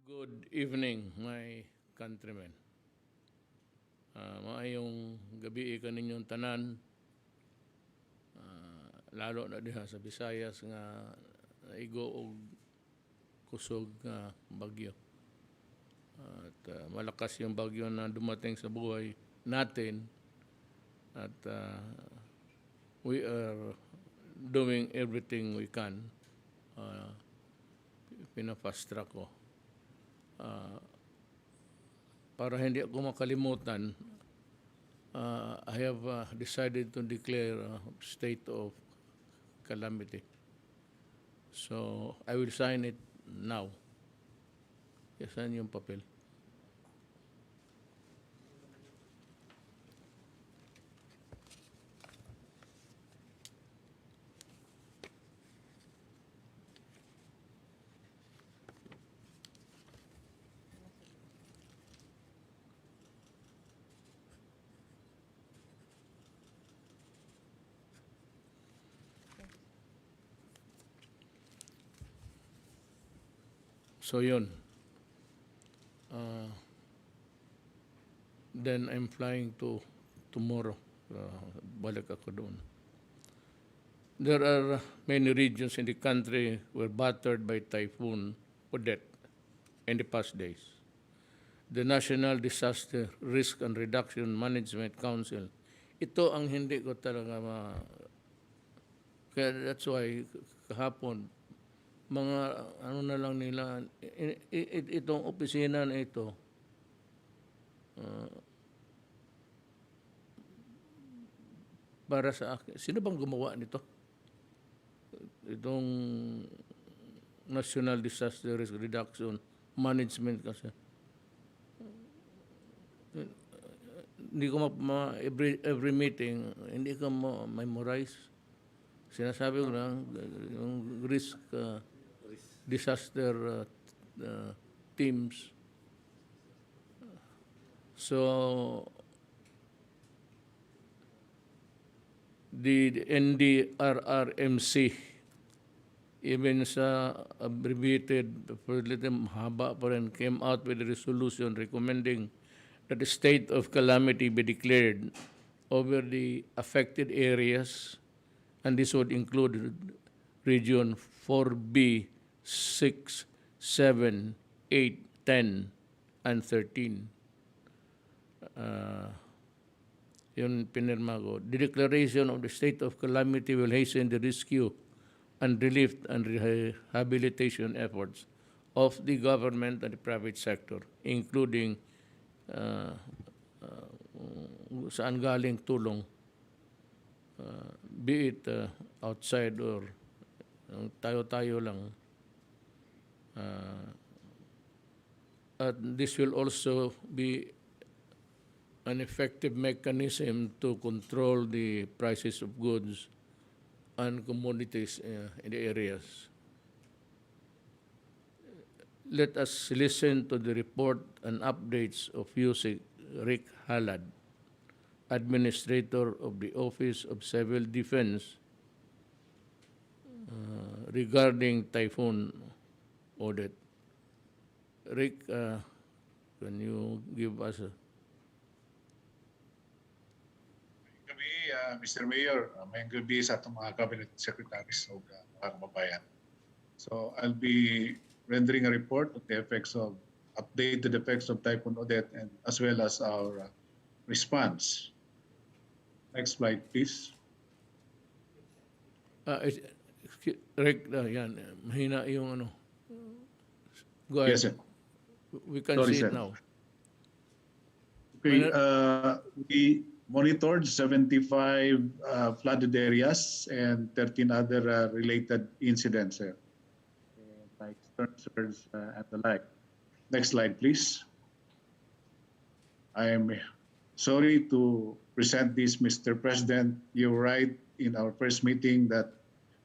Good evening, my countrymen. Maayong gabi kaninyong tanan, lalo na diha sa Visayas nga naigo og kusog nga bagyo. At malakas yung bagyo na dumating sa buhay natin at we are doing everything we can. Pinafast track ko. Para hindi ako makalimutan, I have decided to declare a state of calamity. So, I will sign it now. Yasan yung papel. So yun. Then I'm flying to tomorrow. Balik ako doon. There are many regions in the country were battered by Typhoon Duterte in the past days. The National Disaster Risk and Reduction Management Council. Ito ang hindi ko talaga kaya that's why kahapon mga ano na lang nila itong opisina na ito para sa akin. Sino bang gumawa nito? Itong National Disaster Risk Reduction Management kasi. Hindi ko every meeting, hindi ko memorize. Sinasabi ko lang, yung risk disaster teams. So, the NDRRMC, even sa abbreviated, mahaba pa rin, came out with a resolution recommending that the state of calamity be declared over the affected areas, and this would include Region 4B, 6, 7, 8, 10, and 13. Yun pinirma ko. The declaration of the state of calamity will hasten the rescue and relief and rehabilitation efforts of the government and the private sector, including saan galing tulong, be it outside or tayo-tayo lang. At this will also be an effective mechanism to control the prices of goods and commodities in the areas. Let us listen to the report and updates of Yusik Rick Halad, Administrator of the Office of Civil Defense, regarding Typhoon audit. Rick, can you give us a... Gabi, Mr. Mayor, may gabi sa itong mga cabinet secretaries o mga kababayan. So I'll be rendering a report of the effects of, updated effects of Typhoon Odette and as well as our response. Next slide, please. Rick, yan, mahina yung ano. Go ahead. Yes, sir. We can Sorry, see sir. it now. Okay, we monitored 75 flooded areas and 13 other related incidents, sir, like storm surge and the like. Next slide, please. I am sorry to present this, Mr. President. You're right in our first meeting that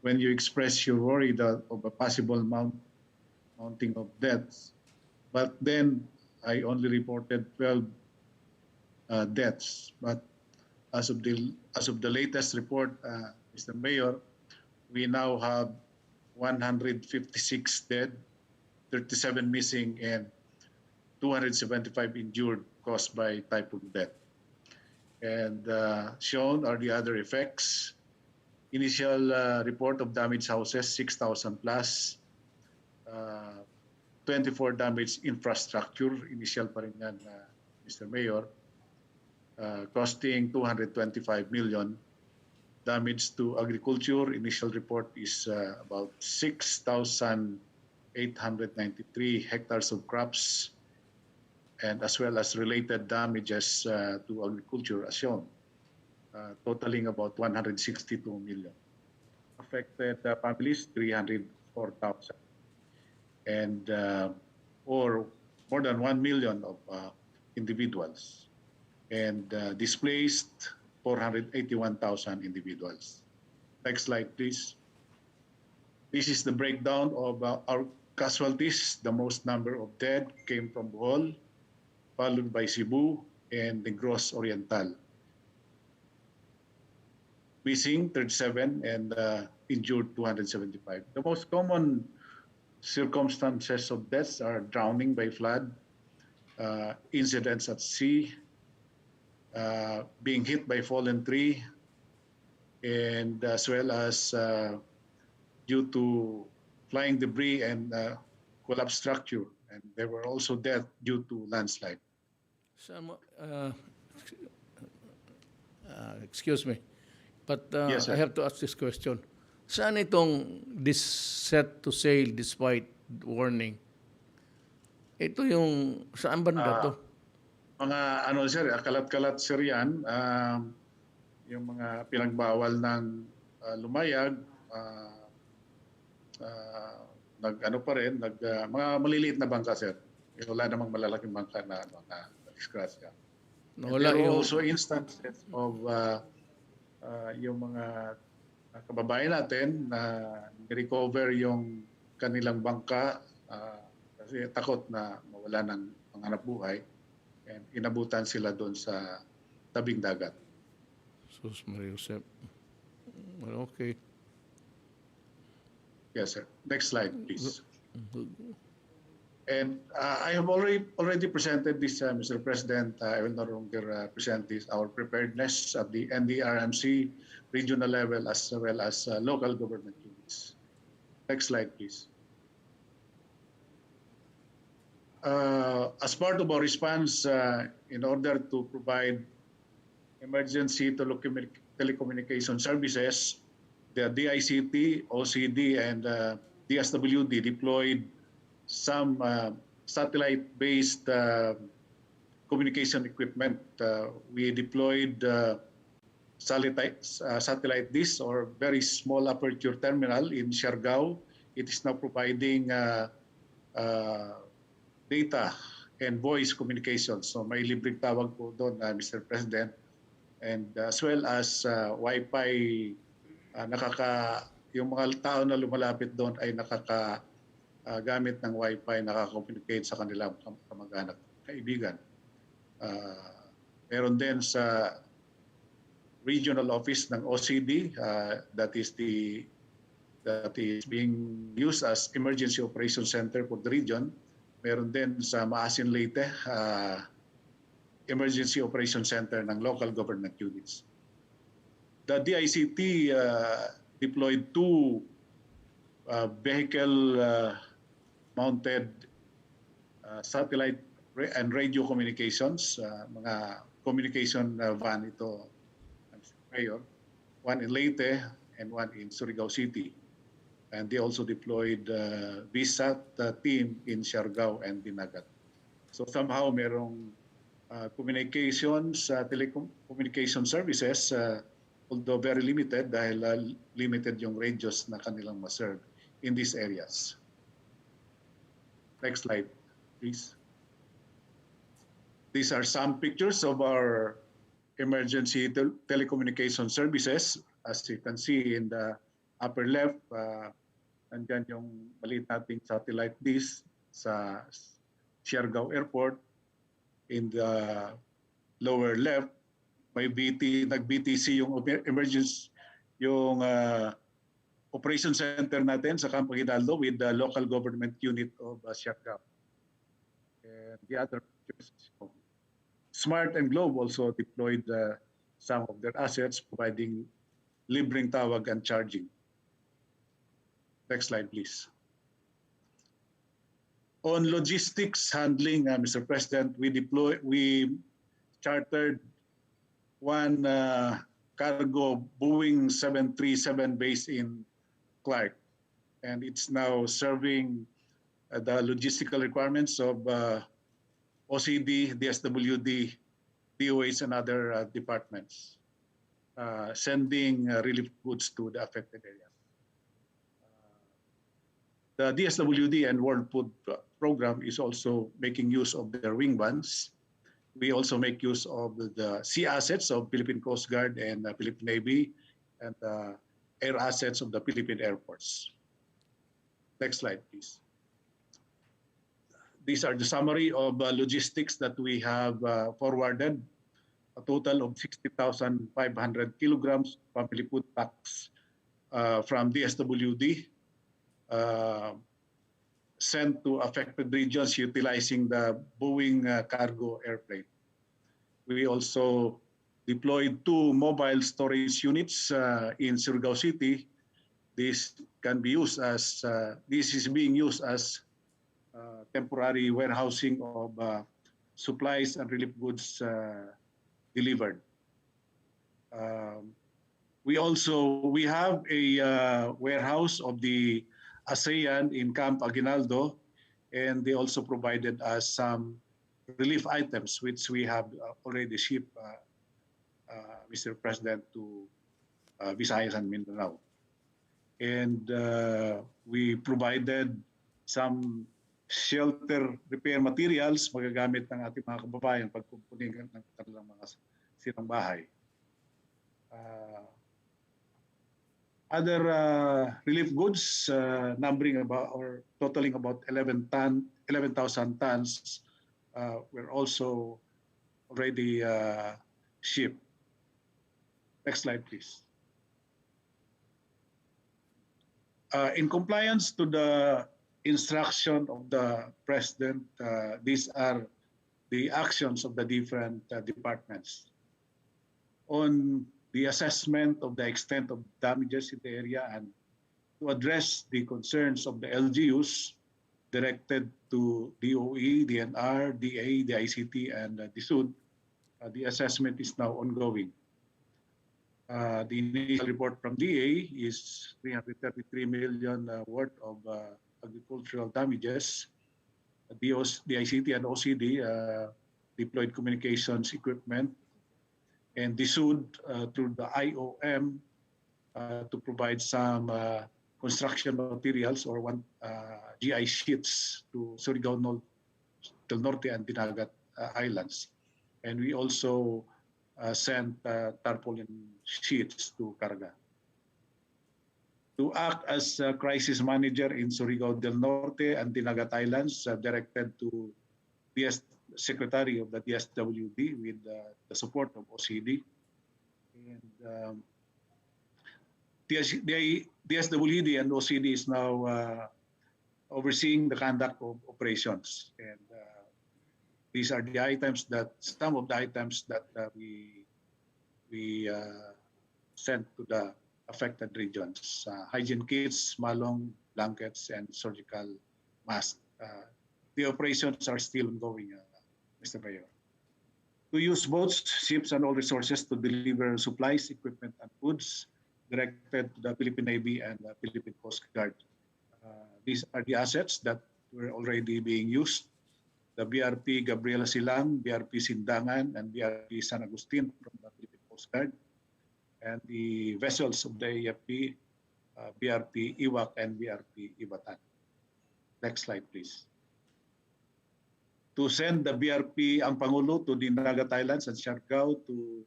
when you express your worry of a possible mounting of deaths, but then I only reported 12 deaths. But as of the latest report, Mr. Mayor, we now have 156 dead, 37 missing and 275 injured caused by Typhoon death. And shown are the other effects. Initial report of damaged houses, 6,000 plus. 24 damaged infrastructure, initial pa rin yan, Mr. Mayor, costing 225 million. Damage to agriculture, initial report is about 6,893 hectares of crops, and as well as related damages to agriculture as shown, totaling about 162 million. Affected families, 304,000. And or more than 1 million of individuals. And displaced 481,000 individuals. Next slide, please. This is the breakdown of our casualties. The most number of dead came from Bohol, followed by Cebu and Negros Oriental. Missing 37 and injured 275. The most common circumstances of deaths are drowning by flood, incidents at sea, being hit by fallen tree, and as well as due to flying debris and collapsed structure. And there were also deaths due to landslide. Excuse me, but Yes, I sir. have to ask this question. Saan itong this set to sail despite warning? Ito yung saan banda to? Mga ano sir, kalat-kalat sir yan, yung mga pinagbawal ng lumayag, nag ano pa rin, mga maliliit na bangka sir. Wala namang malalaking bangka na na-disgrasya. Nawala There were yung also instances of yung mga kababayan natin na recover yung kanilang bangka kasi takot na mawala ng panganap buhay, and inabutan sila doon sa tabing dagat. Sus Maria Josep. Well, okay. Yes, sir. Next slide, please. And I have already presented this, Mr. President. I will no longer present this, our preparedness at the NDRMC regional level as well as local government units. Next slide, please. As part of our response, in order to provide emergency telecommunication services, the DICT, OCD, and DSWD deployed some satellite-based communication equipment. We deployed satellite dish or very small aperture terminal in Siargao. It is now providing data and voice communication. So may libreng tawag po doon, Mr. President. And as well as Wi-Fi, yung mga tao na lumalapit doon ay gamit ng Wi-Fi, nakaka-communicate sa kanilang kamag-anak, kaibigan. Meron din sa regional office ng OCD, that is being used as emergency operation center for the region. Meron din sa Maasin Leyte, emergency operation center ng local government units. The DICT deployed 2 vehicle mounted satellite and radio communications, mga communication van ito, Mr. Mayor, one in Leyte and one in Surigao City. And they also deployed VSAT team in Siargao and Dinagat. So somehow merong communications, telecommunication services, although very limited dahil limited yung radios na kanilang ma-serve in these areas. Next slide, please. These are some pictures of our emergency telecommunication services. As you can see in the upper left, nandyan yung maliit nating satellite dish sa Siargao Airport. In the lower left, may nag-BTC yung emergency, yung operation center natin sa Camp Aguinaldo with the local government unit of Siargao. And the other Smart and Globe also deployed some of their assets, providing libreng tawag and charging. Next slide, please. On logistics handling, Mr. President, we chartered one cargo Boeing 737 based in Clark, and it's now serving the logistical requirements of OCD, DSWD, DOH, and other departments, sending relief goods to the affected areas. The DSWD and World Food Program is also making use of their wing vans. We also make use of the sea assets of Philippine Coast Guard and Philippine Navy, and air assets of the Philippine Air Force. Next slide, please. These are the summary of logistics that we have forwarded. A total of 60,500 kilograms family food packs from DSWD sent to affected regions utilizing the Boeing cargo airplane. We also deployed 2 mobile storage units in Surigao City. This is being used as temporary warehousing of supplies and relief goods delivered. We have a warehouse of the ASEAN in Camp Aguinaldo, and they also provided us some relief items, which we have already shipped, Mr. President, to Visayas and Mindanao. And we provided some shelter repair materials magagamit ng ating mga kababayan pagkukunin ng kanilang mga sirang bahay. Other relief goods numbering about or totaling about 11,000 tons were also already shipped. Next slide, please. In compliance to the instruction of the President, these are the actions of the different departments. On the assessment of the extent of damages in the area and to address the concerns of the LGUs directed to DOE, DNR, DA, the ICT, and the SUD, the assessment is now ongoing. The initial report from DA is 333 million worth of agricultural damages. The ICT and OCD deployed communications equipment, and the SUD through the IOM to provide some construction materials or GI sheets to Surigao del Norte and Dinagat Islands. And we also sent tarpaulin sheets to Carga. To act as a crisis manager in Surigao del Norte and Dinagat Islands, directed to the Secretary of the DSWD with the support of OCD. And the DSWD and OCD is now overseeing the conduct of operations. And these are the items some of the items that we sent to the affected regions: hygiene kits, malong, blankets, and surgical masks. The operations are still ongoing, Mr. Mayor. To use boats, ships, and all resources to deliver supplies, equipment, and goods directed to the Philippine Navy and the Philippine Coast Guard. These are the assets that were already being used. The BRP Gabriela Silang, BRP Sindangan, and BRP San Agustin from the Philippine Coast Guard, and the vessels of the AFP, BRP Iwak and BRP Ibatan. Next slide, please. To send the BRP Ang Pangulo to the Dinagat Islands and Siargao to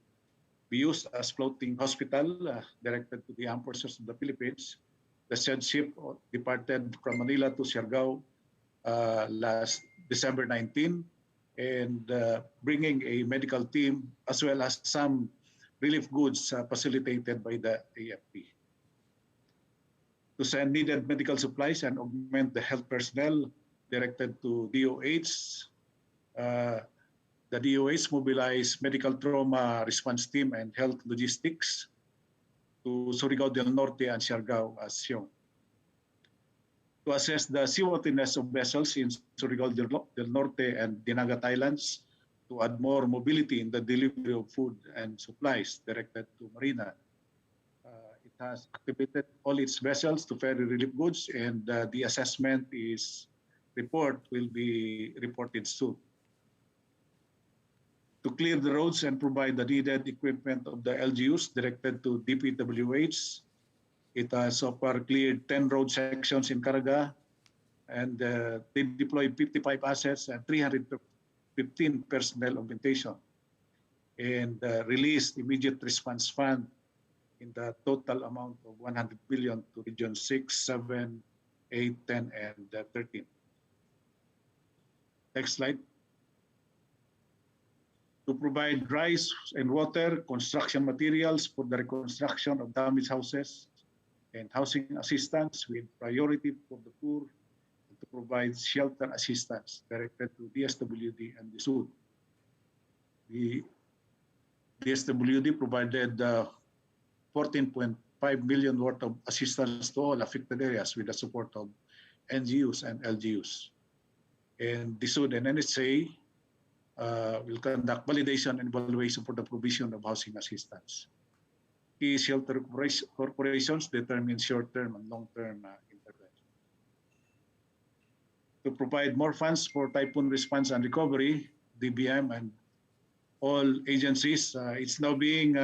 be used as floating hospital directed to the armed forces of the Philippines. The said ship departed from Manila to Siargao last December 19, and bringing a medical team as well as some relief goods facilitated by the AFP. to send needed medical supplies and augment the health personnel directed to DOH. The DOH mobilized medical trauma response team and health logistics to Surigao del Norte and Siargao as shown. To assess the seaworthiness of vessels in Surigao del Norte and Dinagat Islands, to add more mobility in the delivery of food and supplies directed to Marina. It has activated all its vessels to ferry relief goods, and the assessment report will be reported soon. To clear the roads and provide the needed equipment of the LGUs directed to DPWH, it has so far cleared 10 road sections in Caraga, and they deployed 55 assets and 315 personnel augmentation, and released immediate response fund in the total amount of 100 billion to Region 6, 7, 8, 10, and 13. Next slide. To provide rice and water, construction materials for the reconstruction of damaged houses, and housing assistance with priority for the poor, and to provide shelter assistance directed to DSWD and the SUD. The DSWD provided 14.5 million worth of assistance to all affected areas with the support of NGOs and LGUs. And the SUD and NSA will conduct validation and evaluation for the provision of housing assistance. Key shelter corporations determine short-term and long-term intervention. To provide more funds for typhoon response and recovery, DBM and all agencies, it's now being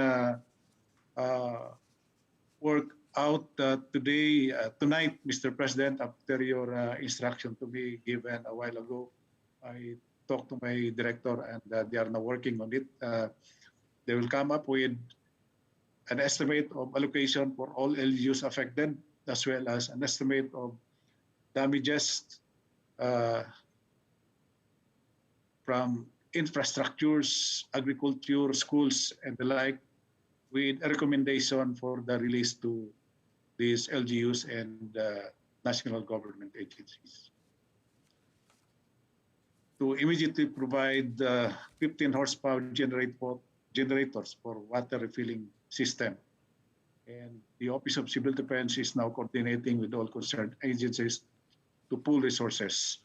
worked out tonight, Mr. President, after your instruction to me given a while ago. I talked to my director, and they are now working on it. They will come up with an estimate of allocation for all LGUs affected, as well as an estimate of damages from infrastructures, agriculture, schools, and the like, with a recommendation for the release to these LGUs and national government agencies. To immediately provide 15 horsepower generators for water refilling system. And the Office of Civil Defense is now coordinating with all concerned agencies to pool resources.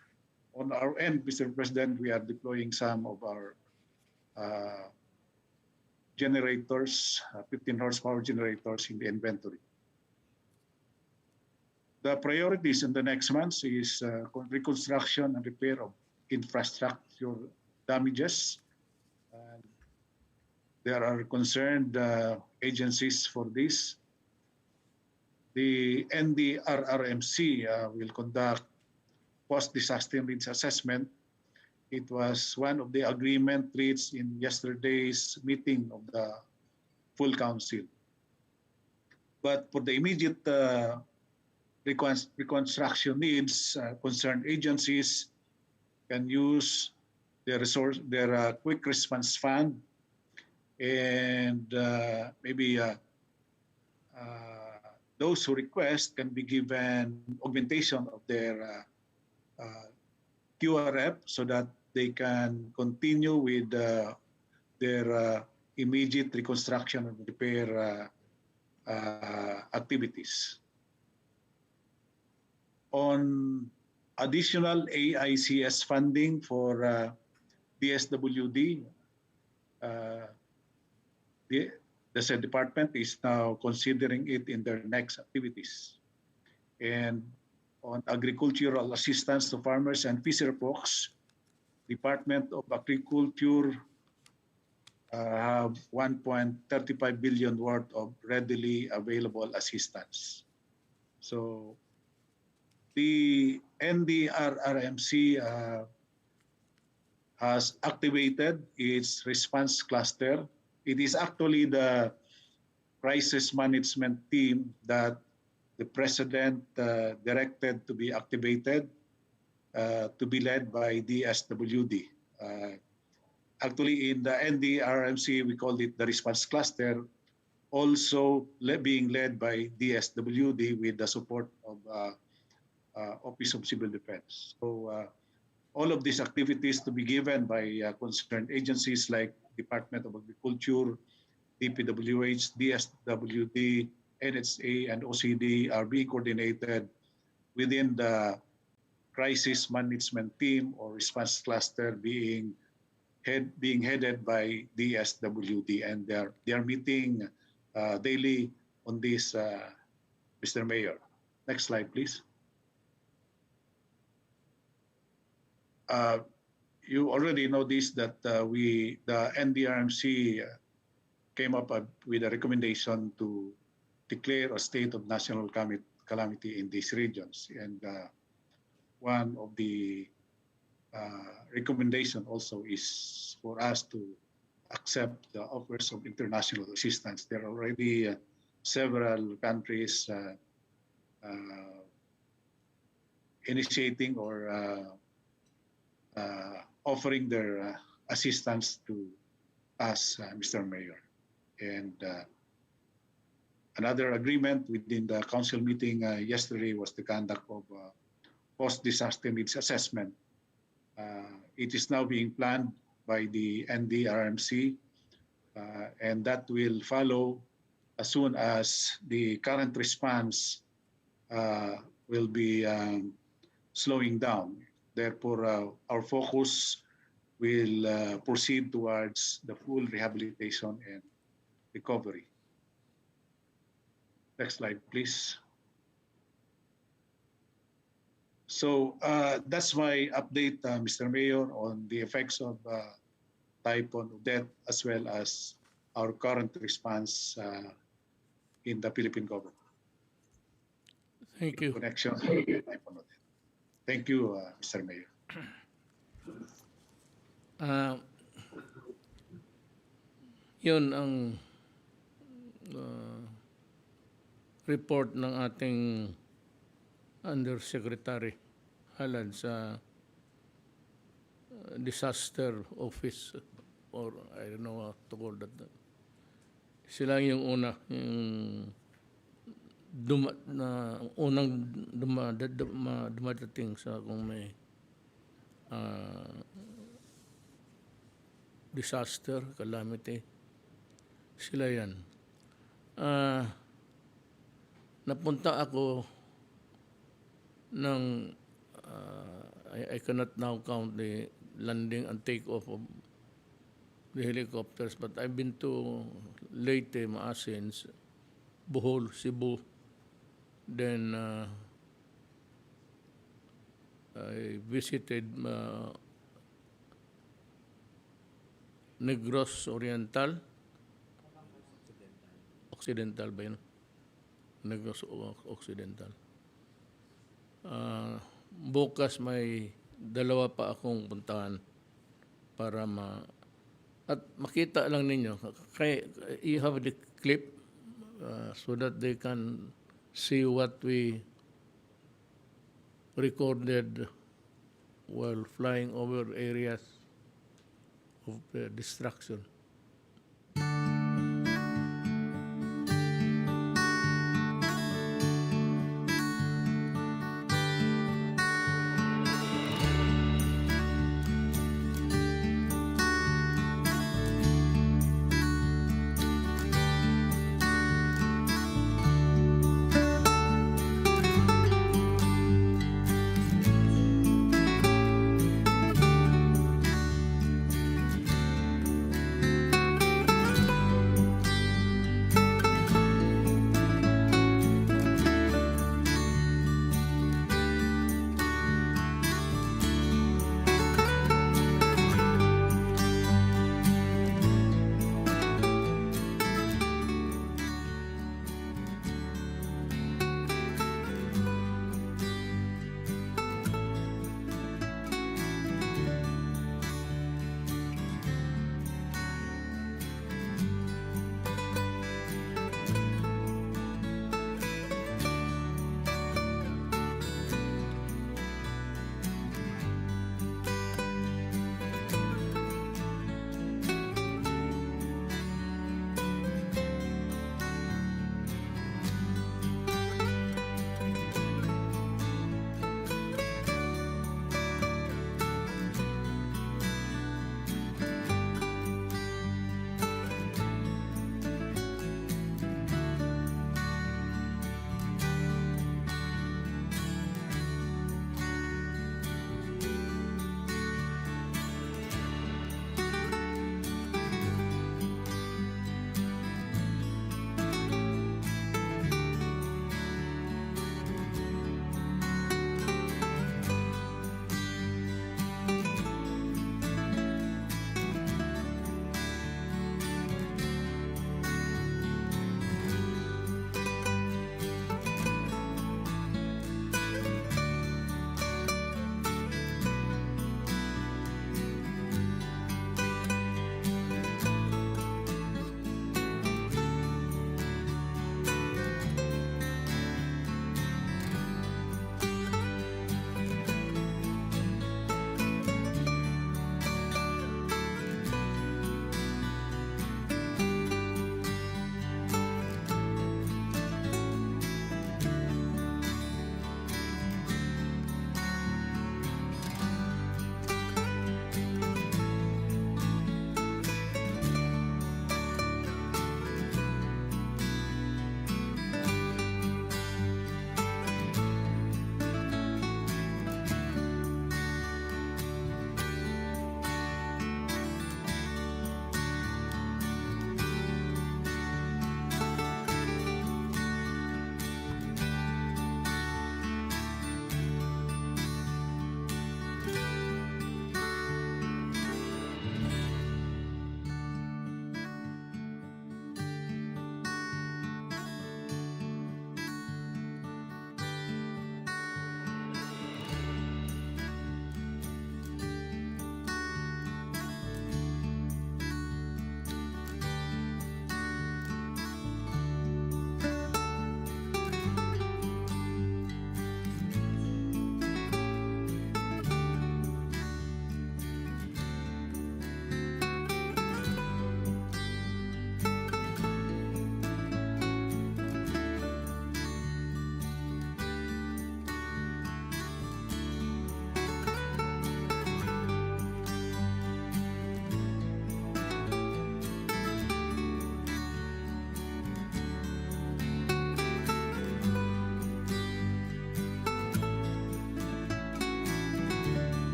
On our end, Mr. President, we are deploying some of our generators, 15 horsepower generators in the inventory. The priorities in the next months is reconstruction and repair of infrastructure damages. And there are concerned agencies for this. The NDRRMC will conduct post-disaster needs assessment. It was one of the agreement reached in yesterday's meeting of the full council. But for the immediate reconstruction needs, concerned agencies can use their quick response fund, and maybe those who request can be given augmentation of their QRF so that they can continue with their immediate reconstruction and repair activities. On additional AICS funding for DSWD, the said department is now considering it in their next activities. And on agricultural assistance to farmers and fisher folks, Department of Agriculture have 1.35 billion worth of readily available assistance. So the NDRRMC has activated its response cluster. It is actually the crisis management team that the President directed to be activated, to be led by DSWD. Actually, in the NDRMC, we call it the response cluster. also being led by DSWD with the support of Office of Civil Defense. So all of these activities to be given by concerned agencies like Department of Agriculture, DPWH, DSWD, NHA, and OCD are being coordinated within the crisis management team or response cluster being headed by DSWD, and they are meeting daily on this, Mr. Mayor. Next slide, please. You already know this, that the NDRMC came up with a recommendation to declare a state of national calamity in these regions. And one of the recommendation also is for us to accept the offers of international assistance. There are already several countries initiating or offering their assistance to us, Mr. Mayor. And another agreement within the council meeting yesterday was the conduct of post-disaster needs assessment. It is now being planned by the NDRMC, and that will follow as soon as the current response will be slowing down. Therefore, our focus will proceed towards the full rehabilitation and recovery. Next slide, please. So that's my update, Mr. Mayor, on the effects of Typhoon Duterte, as well as our current response in the Philippine government. Thank you. Connection to Typhoon Duterte. Thank you, Mr. Mayor. Yun ang report ng ating Undersecretary Halad sa Disaster Office, or I don't know how to call that. Sila yung una, yung unang dumadating sa kung may disaster, calamity. Sila yan. Napunta ako ng I cannot now count the landing and take-off of the helicopters, but I've been to Leyte, Maasin, Bohol, Cebu. Then I visited Negros Oriental. Occidental ba yun? Negros Occidental. Bukas may dalawa pa akong puntahan para at makita lang ninyo. Kaya you have the clip so that they can see what we recorded while flying over areas of destruction.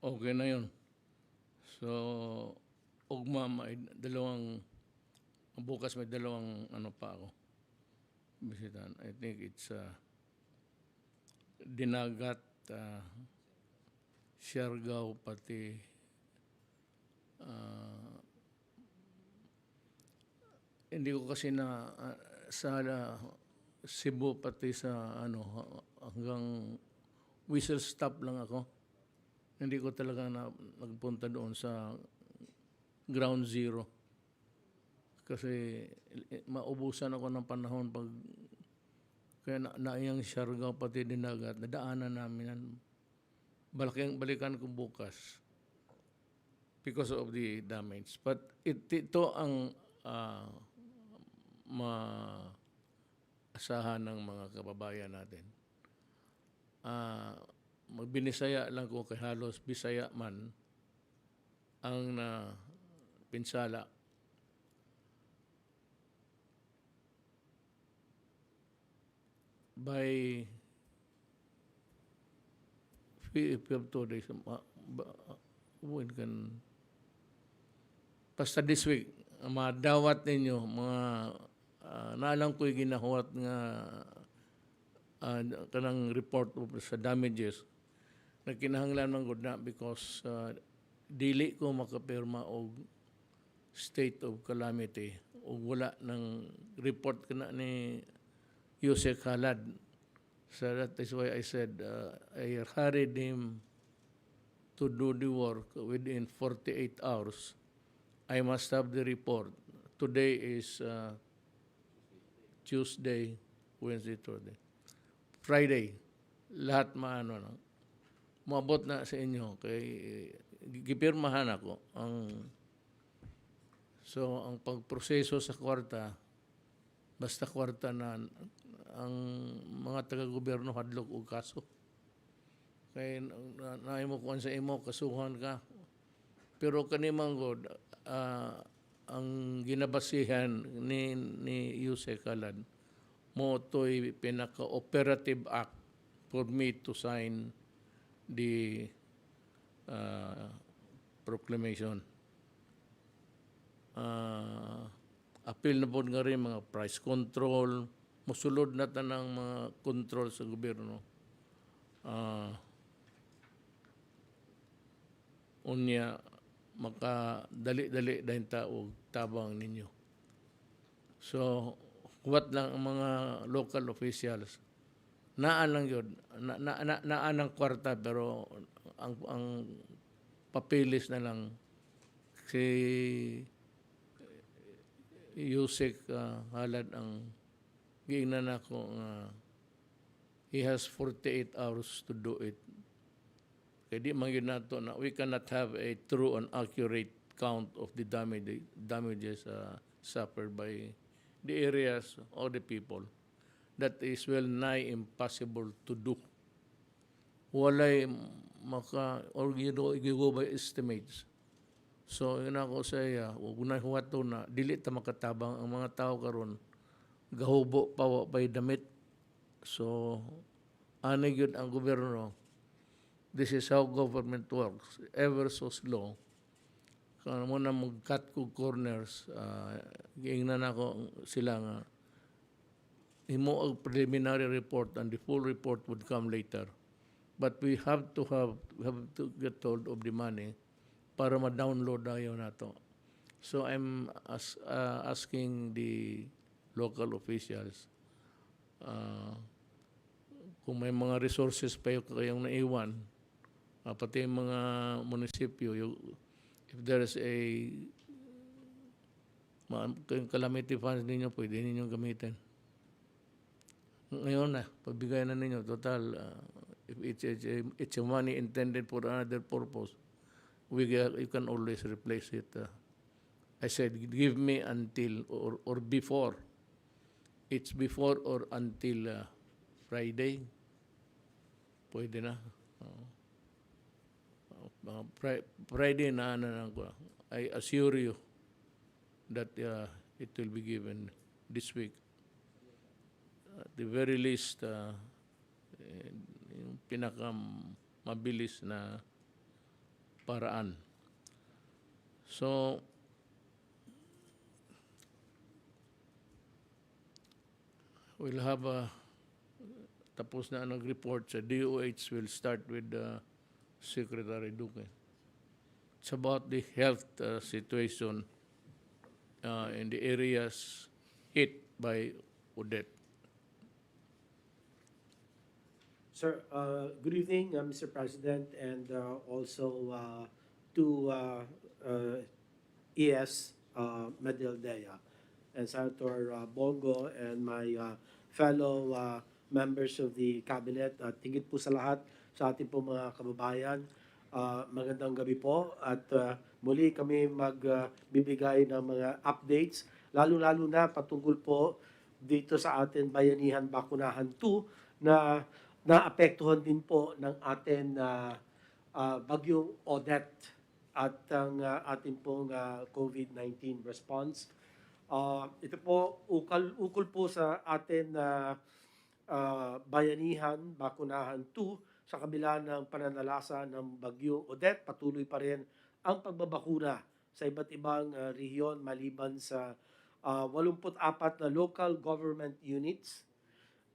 okay na yun. So, ugma, bukas may dalawang ano pa ako. Bisitan. I think it's Dinagat, Siargao, pati hindi ko kasi sa Cebu pati sa hanggang whistle stop lang ako. Hindi ko talaga nagpunta doon sa ground zero. Kasi maubusan ako ng panahon pag kaya naiyang Siargao pati Dinagat, nadaanan namin yan. Balikan ko bukas because of the damage. But ito ang maasahan ng mga kababayan natin. Magbinisaya lang ko kay halos Bisaya man ang pinsala. By 2 days, when can basta this week, madawat ninyo, mga naalang ko'y ginahuat nga kanang report sa damages na kinahanglan man gud na because dili ko makapirma og state of calamity o wala ng report kana ni Yusek Halad. So that is why I said I hurried him to do the work within 48 hours. I must have the report. Today is Tuesday, Wednesday, Thursday. Friday, lahat maabot na sa inyo. Kay gipirmahan ako. So, ang pagproseso sa kwarta, basta kwarta na ang mga taga-gobyerno hadlok og kaso. Kay naimo kuan sa imo, kasuhan ka. Pero kanimang god, ang ginabasihan ni Yusek Halad mo to'y pinaka-operative act for me to sign the proclamation. Appeal na po nga rin mga price control, musulod na tanang mga control sa gobyerno. Unya, makadali-dali dahil taog tabang ninyo. So, what lang ang mga local officials, naan lang yun, naan ang kwarta, pero ang papilis na lang si Yusek Halad ang giingnan ako he has 48 hours to do it. Kaya di man yun nato na we cannot have a true and accurate count of the damages suffered by the areas or the people. That is well nigh impossible to do. Walay or go by estimates. So, yun ako sa iya, huwag na huwato na, dili ta makatabang ang mga tao karon gahubo pa pa'y damit. So, anig yun ang gobyerno. This is how government works. Ever so slow. Kung mo na mag-cut ko corners, giingnan ako sila nga, himo ang preliminary report and the full report would come later. But we have to get hold of the money para ma-download ayaw nato. So I'm asking the local officials kung may mga resources pa kayong naiwan, pati yung mga munisipyo, if there is a calamity funds ninyo, pwede ninyong gamitin. Ngayon na, pagbigay na ninyo, total, if it's a money intended for another purpose, you can always replace it. I said, give me until or before. It's before or until Friday. Pwede na. Friday na ko. I assure you that it will be given this week. At the very least, yung pinaka mabilis na paraan. So, we'll have tapos na ang report sa DOH. Will start with Secretary Duque. It's about the health situation in the areas hit by Odette. Sir, good evening, Mr. President, and also to ES Medildea and Senator Bongo and my fellow members of the Cabinet. At higit po sa lahat sa ating po mga kababayan, magandang gabi po at muli kami magbibigay ng mga updates, lalo-lalo na patungkol po dito sa ating Bayanihan Bakunahan 2 na naapektuhan din po ng ating bagyong Odette at ang ating pong COVID-19 response. Ito po, ukol po sa atin Bayanihan Bakunahan 2 sa kabila ng pananalasa ng bagyong Odette. Patuloy pa rin ang pagbabakuna sa iba't ibang rehiyon maliban sa 84 na local government units.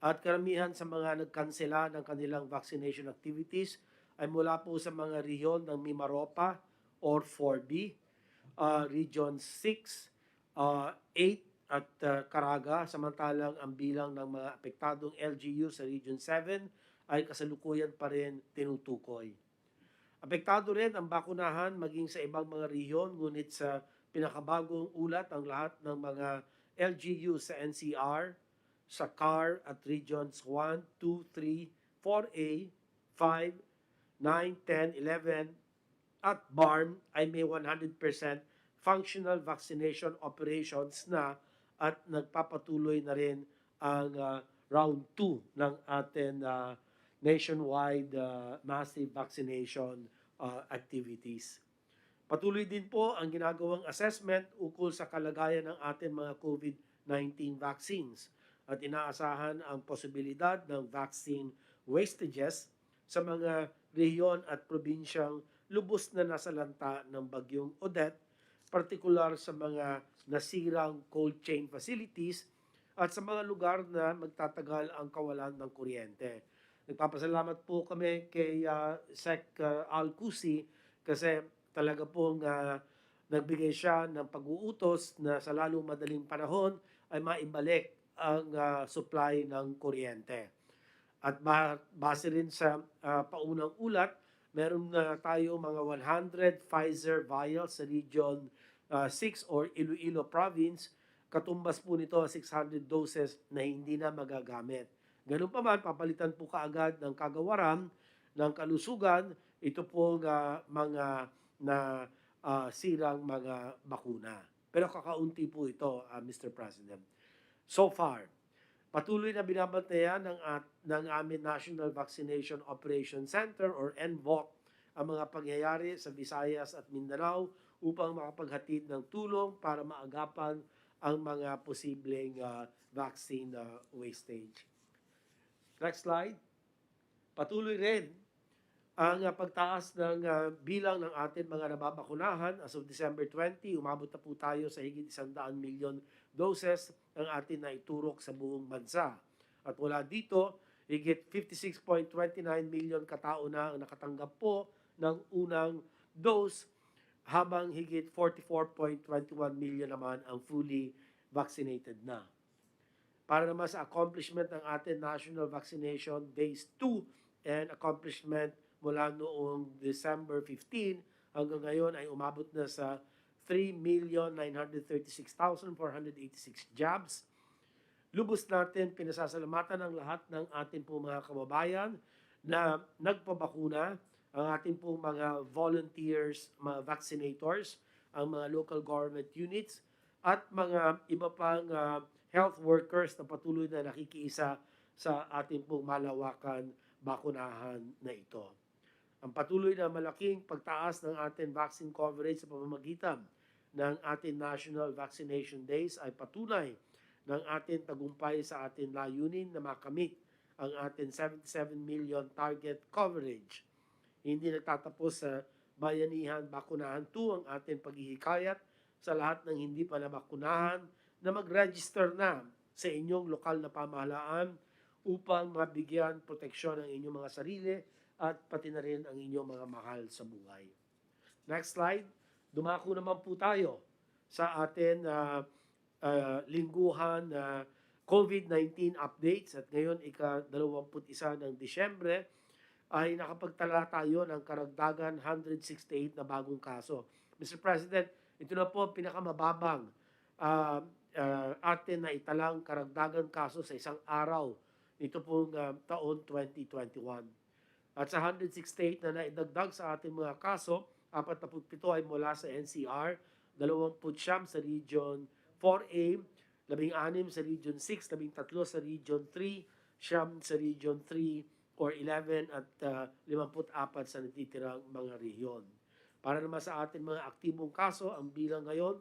At karamihan sa mga nagkansela ng kanilang vaccination activities ay mula po sa mga rehiyon ng Mimaropa or 4B, Region 6, 8 at Caraga, samantalang ang bilang ng mga apektadong LGU sa Region 7 ay kasalukuyan pa rin tinutukoy. Apektado rin ang bakunahan maging sa ibang mga rehiyon, ngunit sa pinakabagong ulat ang lahat ng mga LGU sa NCR, sa CAR at Regions 1, 2, 3, 4A, 5, 9, 10, 11 at BARM ay may 100% functional vaccination operations na at nagpapatuloy na rin ang round 2 ng ating nationwide massive vaccination activities. Patuloy din po ang ginagawang assessment ukol sa kalagayan ng ating mga COVID-19 vaccines at inaasahan ang posibilidad ng vaccine wastages sa mga rehiyon at probinsyang lubos na nasalanta ng bagyong Odette, partikular sa mga nasirang cold chain facilities at sa mga lugar na magtatagal ang kawalan ng kuryente. Nagpapasalamat po kami kay Sec. Alcusi kasi talaga pong nagbigay siya ng pag-uutos na sa lalong madaling panahon ay maibalik ang supply ng kuryente. At base rin sa paunang ulat, meron na tayo mga 100 Pfizer vials sa Region 6 or Iloilo Province. Katumbas po nito 600 doses na hindi na magagamit. Ganun pa man, papalitan po kaagad ng kagawaran ng kalusugan ito pong mga na sirang mga bakuna. Pero kakaunti po ito, Mr. President. So far, patuloy na binabantayan ng amin National Vaccination Operation Center or NVOC ang mga pangyayari sa Visayas at Mindanao upang makapaghatid ng tulong para maagapan ang mga posibleng vaccine wastage. Next slide. Patuloy rin ang pagtaas ng bilang ng ating mga nababakunahan. As of December 20, umabot na po tayo sa higit 100 milyon doses ang atin na iturok sa buong bansa. At mula dito, higit 56.29 milyon katao na ang nakatanggap po ng unang dose, habang higit 44.21 milyon naman ang fully vaccinated na. Para naman sa accomplishment ng ating National Vaccination Days 2 and accomplishment mula noong December 15 hanggang ngayon ay umabot na sa 3,936,486 jabs. Lubos natin pinasasalamatan ang lahat ng ating po mga kababayan na nagpabakuna, ang ating po mga volunteers, mga vaccinators, ang mga local government units, at mga iba pang health workers na patuloy na nakikiisa sa ating pong malawakan bakunahan na ito. Ang patuloy na malaking pagtaas ng ating vaccine coverage sa pamamagitan ng ating National Vaccination Days ay patunay ng ating tagumpay sa ating layunin na makamit ang ating 77 million target coverage. Hindi nagtatapos sa Bayanihan Bakunahan 2 ang ating paghihikayat sa lahat ng hindi pa nabakunahan na mag-register na sa inyong lokal na pamahalaan upang mabigyan proteksyon ang inyong mga sarili at pati na rin ang inyong mga mahal sa buhay. Next slide. Dumako naman po tayo sa atin lingguhan COVID-19 updates at ngayon ika-21 ng Disyembre ay nakapagtala tayo ng karagdagan 168 na bagong kaso. Mr. President, ito na po ang pinakamababang atin na italang karagdagan kaso sa isang araw nito pong taon 2021. At sa 168 na naidagdag sa ating mga kaso, 47 ay mula sa NCR, 29 sa Region 4A, 16 sa Region 6, 13 sa Region 3, 9 sa Region 3 or 11 at 54 sa natitirang mga rehiyon. Para naman sa ating mga aktibong kaso, ang bilang ngayon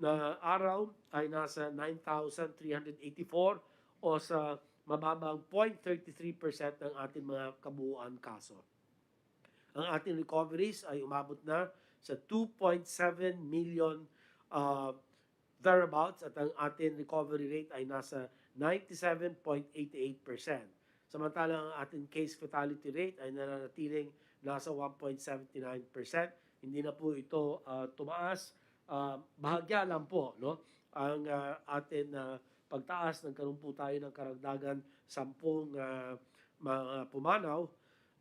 na araw ay nasa 9,384 o sa mababang 0.33% ng ating mga kabuuan kaso. Ang ating recoveries ay umabot na sa 2.7 million thereabouts at ang ating recovery rate ay nasa 97.88%. Samantalang ang ating case fatality rate ay nananatiling nasa 1.79%. Hindi na po ito tumaas. Bahagya lang po, no? Ang ating pagtaas, nagkaroon po tayo ng karagdagan 10 mga pumanaw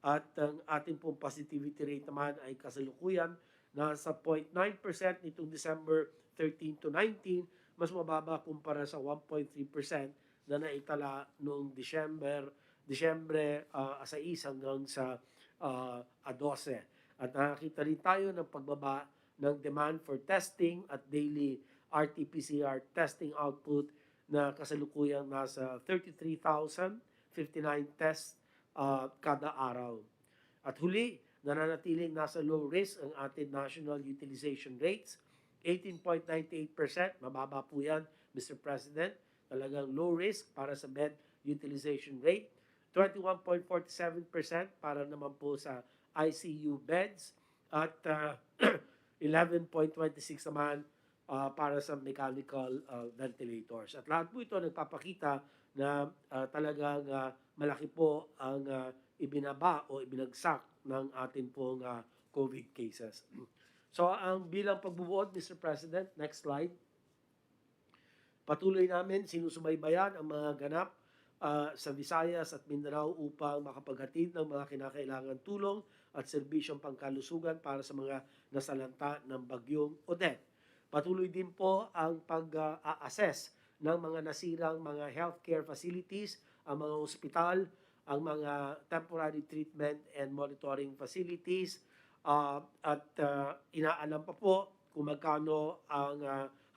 at ang ating pong positivity rate naman ay kasalukuyan nasa 0.9% nitong December 13 to 19, mas mababa kumpara sa 1.3% na naitala noong Disyembre 6 hanggang sa 12. At nakakita rin tayo ng pagbaba ng demand for testing at daily RT-PCR testing output na kasalukuyang nasa 33,059 tests kada araw. At huli, nananatiling nasa low risk ang ating national utilization rates. 18.98%, mababa po yan, Mr. President. Talagang low risk para sa bed utilization rate. 21.47% para naman po sa ICU beds. At 11.26 naman para sa mechanical ventilators. At lahat po ito nagpapakita na talagang malaki po ang ibinaba o ibinagsak ng ating pong COVID cases. So ang bilang pagbubuod, Mr. President, next slide. Patuloy namin sinusubaybayan ang mga ganap sa Visayas at Mindanao upang makapaghatid ng mga kinakailangan tulong at serbisyong pangkalusugan para sa mga nasalanta ng bagyong Odette. Patuloy din po ang pag-assess ng mga nasirang mga healthcare facilities, ang mga ospital, ang mga temporary treatment and monitoring facilities, at inaalam pa po kung magkano ang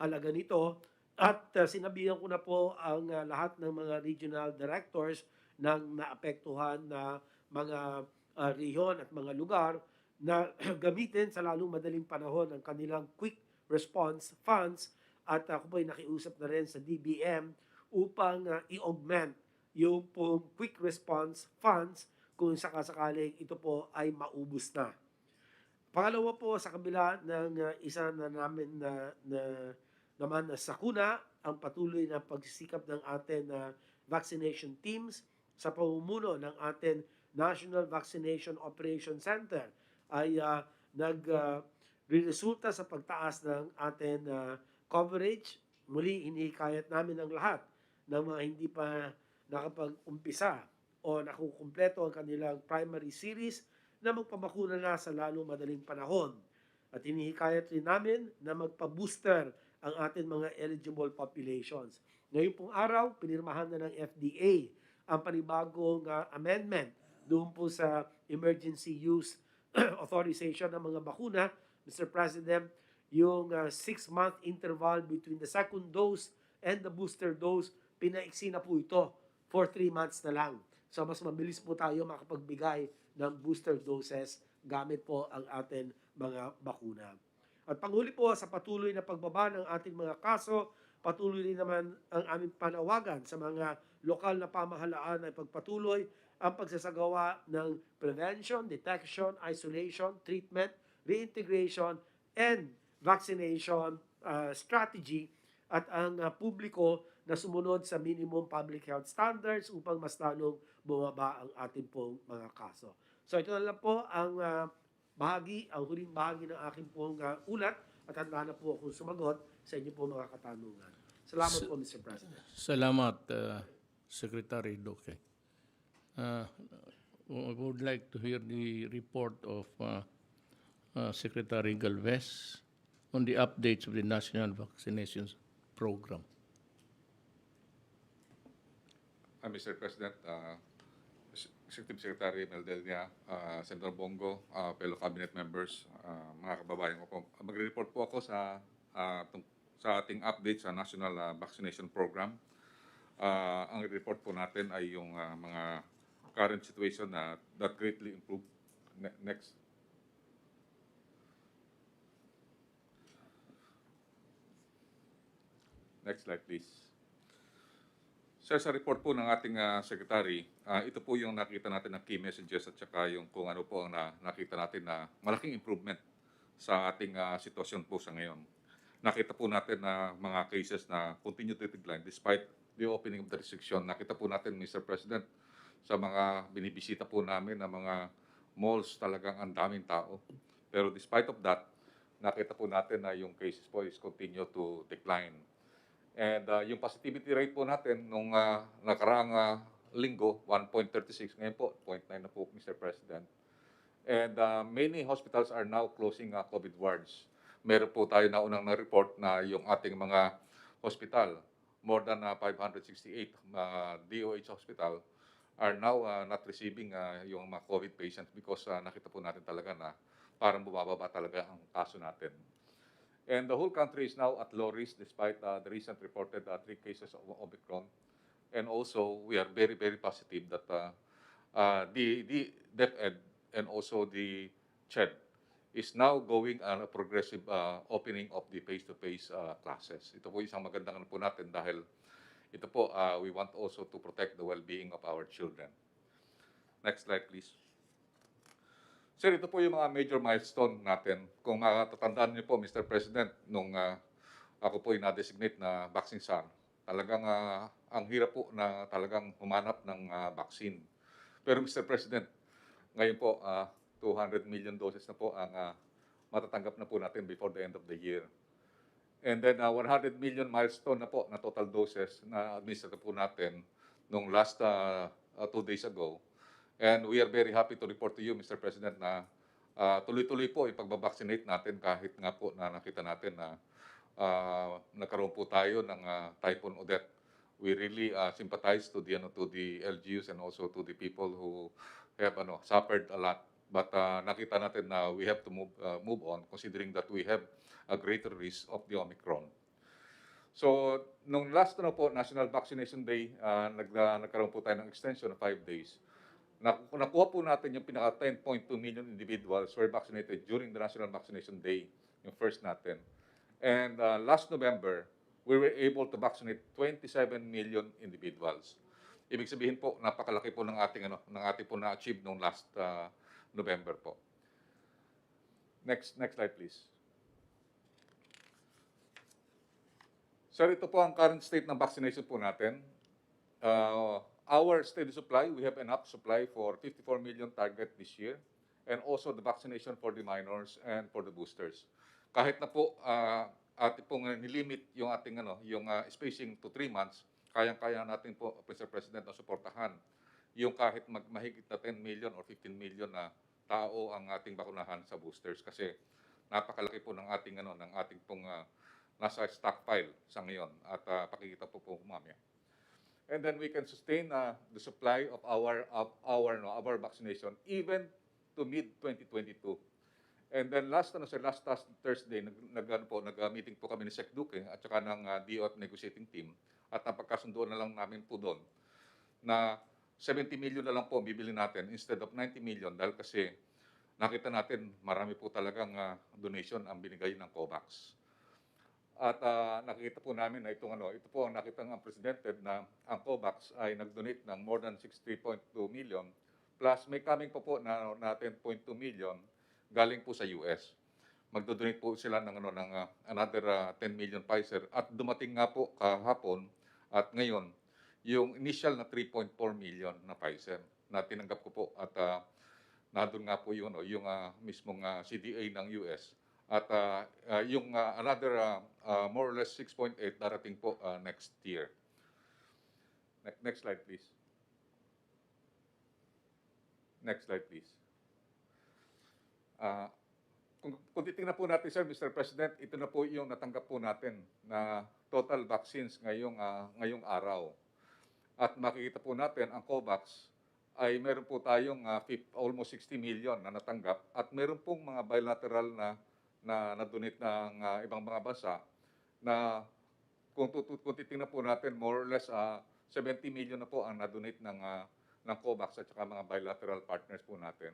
halaga nito. At sinabihan ko na po ang lahat ng mga regional directors ng naapektuhan na mga rehiyon at mga lugar na gamitin sa lalong madaling panahon ang kanilang quick response funds at ako po ay nakiusap na rin sa DBM upang i-augment yung pong quick response funds kung sakasakaling ito po ay maubos na. Pangalawa po, sa kabila ng isa na namin naman na sakuna, ang patuloy na pagsisikap ng ating vaccination teams sa pamumuno ng ating National Vaccination Operation Center ay nagresulta sa pagtaas ng ating coverage. Muli, hinihikayat namin ang lahat ng mga hindi pa nakapag-umpisa o nakukumpleto ang kanilang primary series na magpabakuna na sa lalong madaling panahon. At hinihikayat rin namin na magpa-booster ang ating mga eligible populations. Ngayon pong araw, pinirmahan na ng FDA ang panibagong amendment doon po sa emergency use authorization ng mga bakuna. Mr. President, yung 6-month interval between the second dose and the booster dose, pinaiksi na po ito for 3 months na lang. So mas mabilis po tayo makapagbigay ng booster doses gamit po ang ating mga bakuna. At panghuli po, sa patuloy na pagbaba ng ating mga kaso, patuloy rin naman ang aming panawagan sa mga lokal na pamahalaan ay pagpatuloy ang pagsasagawa ng prevention, detection, isolation, treatment, reintegration, and vaccination strategy at ang publiko na sumunod sa minimum public health standards upang mas lalong bumaba ang ating pong mga kaso. So ito na lang po ang ang huling bahagi ng aking pong ulat at handa na po akong sumagot sa inyo po mga katanungan. Salamat po, Mr. President. Salamat, Secretary Duque. I would like to hear the report of Secretary Galvez on the updates of the National Vaccination Program. Mr. President, Executive Secretary Meldelia, Senator Bongo, fellow cabinet members, mga kababayan ko po. Magre-report po ako sa ating update sa National Vaccination Program. Ang report po natin ay yung mga current situation that greatly improved. Next. Next slide, please. Sir, sa report po ng ating secretary, ito po yung nakita natin na key messages at saka yung kung ano po ang nakita natin na malaking improvement sa ating sitwasyon po sa ngayon. Nakita po natin na mga cases na continue to decline despite the opening of the restriction. Nakita po natin, Mr. President, sa mga binibisita po namin na mga malls talagang ang daming tao. Pero despite of that, nakita po natin na yung cases po is continue to decline. And yung positivity rate po natin nung nakaraang linggo, 1.36. Ngayon po, 0.9 na po, Mr. President. And many hospitals are now closing COVID wards. Meron po tayo na unang na-report na yung ating mga hospital, more than 568 DOH hospital, are now not receiving yung mga COVID patients because nakita po natin talaga na parang bumababa talaga ang kaso natin. And the whole country is now at low risk despite the recent reported 3 cases of Omicron. And also, we are very, very positive that the DepEd and also the CHED is now going on a progressive opening of the face-to-face classes. Ito po isang magandang po natin dahil ito po, we want also to protect the well-being of our children. Next slide, please. Sir, ito po yung mga major milestone natin. Kung tatandaan niyo po, Mr. President, nung ako po yung na-designate na vaccine czar, talagang ang hirap po na talagang humanap ng vaccine. Pero Mr. President, ngayon po, 200 million doses na po ang matatanggap na po natin before the end of the year. And then 100 million milestone na po na total doses na administer po natin nung last 2 days ago. And we are very happy to report to you, Mr. President, na tuloy-tuloy po ipag-vaccinate natin kahit nga po na nakita natin na nagkaroon po tayo ng Typhoon Odette. We really sympathize to the LGUs and also to the people who have suffered a lot. But nakita natin na we have to move on considering that we have a greater risk of the Omicron. So, nung last po, National Vaccination Day, nagkaroon po tayo ng extension of 5 days. Nakuha po natin yung pinaka 10.2 million individuals were vaccinated during the National Vaccination Day, yung first natin. And last November, we were able to vaccinate 27 million individuals. Ibig sabihin po, napakalaki po ng ating po na-achieve nung last November po. Next slide, please. Sir, ito po ang current state ng vaccination po natin. Our steady supply, we have enough supply for 54 million target this year, and also the vaccination for the minors and for the boosters. Kahit na po ating pong nilimit yung ating yung spacing to 3 months, kayang-kaya natin po, Mr. President, na suportahan yung kahit mahigit na 10 million or 15 million na tao ang ating bakunahan sa boosters kasi napakalaki po ng ating ng ating pong nasa stockpile sa ngayon at pakikita po mamaya. And then we can sustain the supply of our vaccination even to mid-2022. And then last Thursday, nag-meeting po kami ni Sec Duque at saka ng DOF negotiating team at napagkasundoan na lang namin po doon na 70 million na lang po bibili natin instead of 90 million dahil kasi nakita natin marami po talagang donation ang binigay ng COVAX. At nakita po namin na ito po ang nakita ng Presidente na ang COVAX ay nag-donate ng more than 63.2 million plus may coming po na 10.2 million galing po sa US. Magdo-donate po sila ng another 10 million Pfizer at dumating nga po kahapon at ngayon yung initial na 3.4 million na Pfizer na tinanggap ko po at nandun nga po yung mismong CDA ng US at yung another more or less 6.8 darating po next year. Next slide please. Next slide please. Kung titingnan po natin, sir, Mr. President, ito na po yung natanggap po natin na total vaccines ngayong araw. At makikita po natin, ang COVAX ay meron po tayong almost 60 million na natanggap at meron pong mga bilateral na donate ng ibang mga bansa na kung titingnan po natin, more or less 70 million na po ang na-donate ng COVAX at saka mga bilateral partners po natin.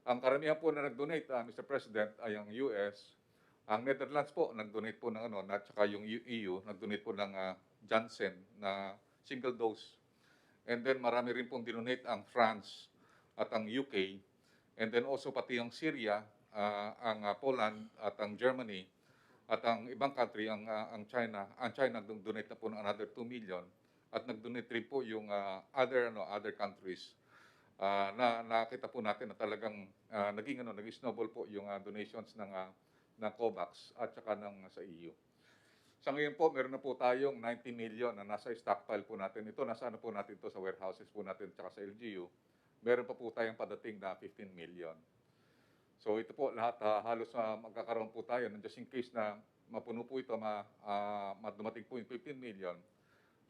Ang karamihan po na nag-donate, Mr. President, ay ang US. Ang Netherlands po, nag-donate po ng at saka yung EU, nag-donate po ng Janssen na single dose. And then marami rin pong dinonate ang France at ang UK. And then also pati ang Syria, ang Poland at ang Germany at ang ibang country, ang China. Ang China nag-donate na po ng another 2 million at nag-donate rin po yung other countries. Na nakita po natin na talagang naging snowball po yung donations ng COVAX at saka sa EU. Sa ngayon po, meron na po tayong 90 million na nasa stockpile po natin. Ito, nasa po natin ito sa warehouses po natin at saka sa LGU. Meron pa po tayong padating na 15 million. So ito po, lahat halos magkakaroon po tayo. Just in case na mapuno po ito, dumating po yung 15 million,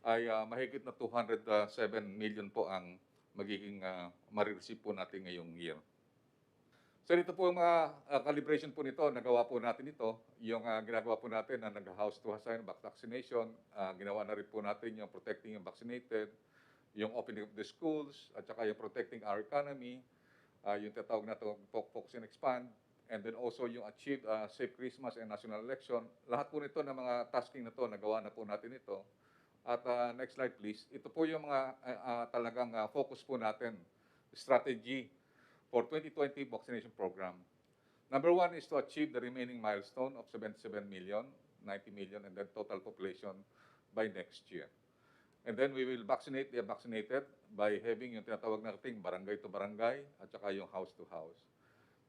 ay mahigit na 207 million po ang magiging marireceive po natin ngayong year. So dito po yung calibration po nito, nagawa po natin ito. Yung ginagawa po natin na nag-house to house vaccination, ginawa na rin po natin yung protecting yung vaccinated, yung opening of the schools, at saka yung protecting our economy, yung tatawag na ito, focus and expand, and then also yung achieve safe Christmas and national election. Lahat po nito na mga tasking na ito, nagawa na po natin ito. At next slide please. Ito po yung mga talagang focus po natin, strategy for 2020 vaccination program. Number one is to achieve the remaining milestone of 77 million, 90 million, and then total population by next year. And then we will vaccinate the vaccinated by having yung tinatawag nating barangay to barangay at saka yung house to house.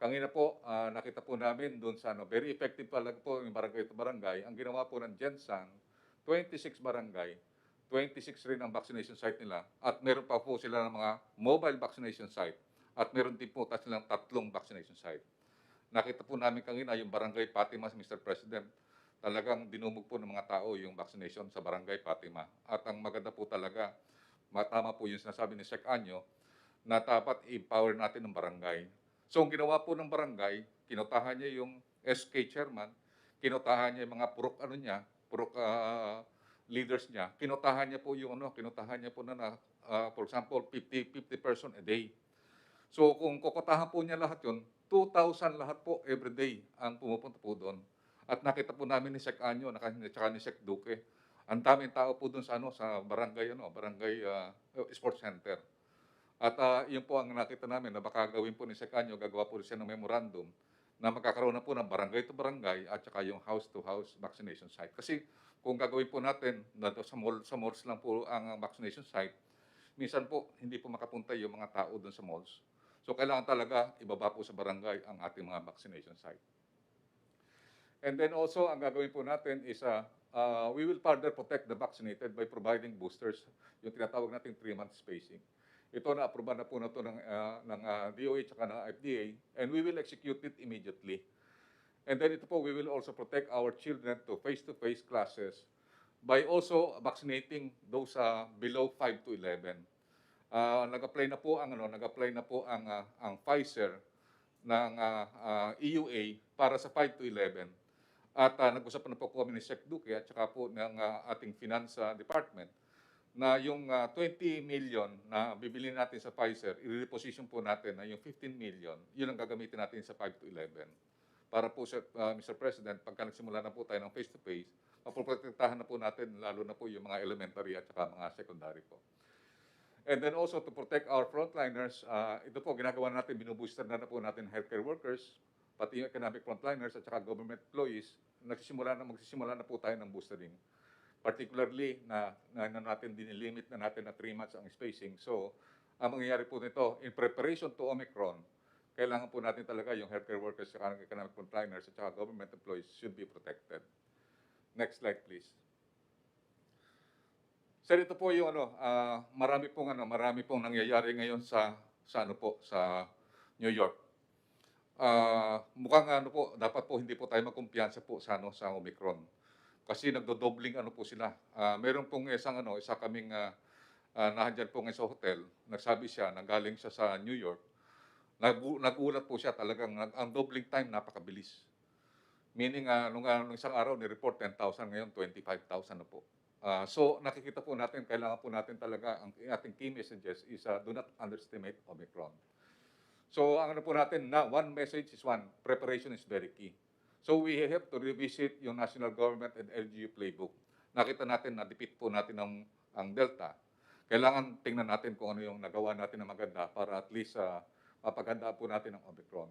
Kanina po, nakita po namin doon sa very effective pala po yung barangay to barangay. Ang ginawa po ng Gensan, 26 barangay, 26 rin ang vaccination site nila at meron pa po sila ng mga mobile vaccination site at meron din po silang 3 vaccination site. Nakita po namin kanina yung barangay Fatima, Mr. President, talagang dinumog po ng mga tao yung vaccination sa barangay Fatima. At ang maganda po talaga, matama po yung sinasabi ni Sec. Anyo, na dapat i-empower natin ng barangay. So ang ginawa po ng barangay, kinutahan niya yung SK chairman, kinutahan niya yung mga purok leaders niya, kinutahan niya po for example 50 person a day. So kung kukutahan po niya lahat yun, 2,000 lahat po every day ang pumupunta po doon. At nakita po namin ni Sec. Anyo at ni Sec. Duque, ang daming tao po doon sa barangay sports center. At yun po ang nakita namin na baka gawin po ni Sec. Anyo, gagawa po siya ng memorandum na magkakaroon na po ng barangay to barangay at saka yung house to house vaccination site. Kasi kung gagawin po natin na sa malls lang po ang vaccination site, minsan po hindi po makapunta yung mga tao doon sa malls. So kailangan talaga ibaba po sa barangay ang ating mga vaccination site. And then also, ang gagawin po natin is we will further protect the vaccinated by providing boosters, yung tinatawag nating 3-month spacing. Ito na-aproban na po na ito ng DOH at ng FDA, and we will execute it immediately. And then ito po, we will also protect our children to face-to-face classes by also vaccinating those below 5 to 11. Nag-apply na po ang Pfizer ng EUA para sa 5 to 11. At nag-usap na po kami ni Sec. Duque at saka po ng ating Finance Department na yung 20 million na bibili natin sa Pfizer, i-reposition po natin na yung 15 million, yun ang gagamitin natin sa 5 to 11. Para po, Mr. President, pagka nagsimula na po tayo ng face-to-face, mapoprotektahan na po natin, lalo na po yung mga elementary at saka mga secondary po. And then also to protect our frontliners, ito po ginagawa natin, binubooster na po natin healthcare workers, pati yung economic frontliners at saka government employees, magsisimula na po tayo ng boostering. Particularly na natin dinilimit na natin na 3 months ang spacing. So, ang mangyayari po nito, in preparation to Omicron, kailangan po natin talaga yung healthcare workers, saka economic frontliners at saka government employees should be protected. Next slide, please. Sir, ito po yung marami pong nangyayari ngayon sa New York. Mukhang dapat po hindi po tayo magkumpiyansa po sa Omicron. Kasi nagdodobling po sila. Meron pong isa kaming nahandyan po ngayon sa hotel, nagsabi siya, nanggaling siya sa New York. Nagulat po siya talagang ang doubling time napakabilis. Meaning nung isang araw ni-report 10,000, ngayon 25,000 na po. So nakikita po natin, kailangan po natin talaga, ang ating key messages is do not underestimate Omicron. So ang po natin, one message is preparation is very key. So we have to revisit yung national government and LGU playbook. Nakita natin, na-defeat po natin ang Delta. Kailangan tingnan natin kung ano yung nagawa natin na maganda para at least mapaganda po natin ang Omicron.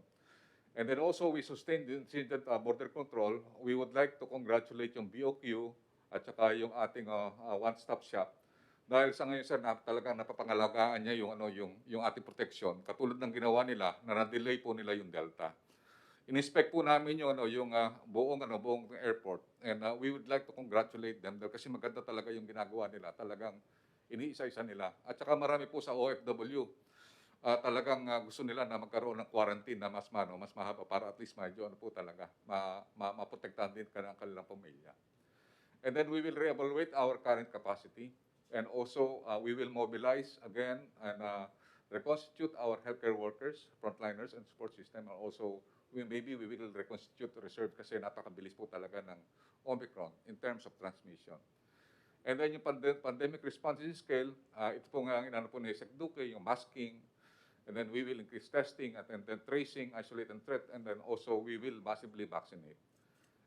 And then also, we sustained the stringent border control. We would like to congratulate yung BOQ at saka yung ating one-stop shop. Dahil sa ngayon, sir, talagang napapangalagaan niya yung ating protection. Katulad ng ginawa nila, na na-delay po nila yung Delta. In-inspect po namin yung buong airport. And we would like to congratulate them kasi maganda talaga yung ginagawa nila. Talagang iniisa-isa nila. At saka marami po sa OFW, talagang gusto nila na magkaroon ng quarantine na mas mahaba para at least medyo talaga maprotektahan din ang kanilang pamilya. And then we will reevaluate our current capacity, and also we will mobilize again and reconstitute our healthcare workers, frontliners, and support system. And also maybe we will reconstitute reserve kasi napakabilis po talaga ng Omicron in terms of transmission. And then yung pandemic response scale, ito po nga ang inano po ni Sec Duque, yung masking, and then we will increase testing, and then tracing, isolate and treat, and then also we will massively vaccinate.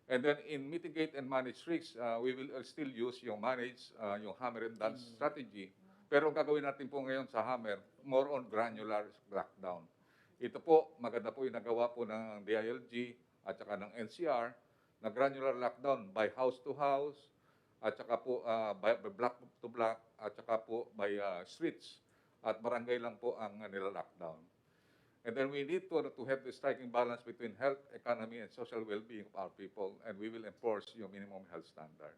And then in mitigate and manage risks, we will still use yung manage, yung hammer and dance strategy. Pero ang gagawin natin po ngayon sa hammer, more on granular lockdown. Ito po, maganda po yung nagawa po ng DILG at saka ng NCR, na granular lockdown by house to house, at saka po by block to block, at saka po by streets. At barangay lang po ang nila-lockdown. And then we need to have the striking balance between health, economy, and social well-being of our people, and we will enforce your minimum health standard.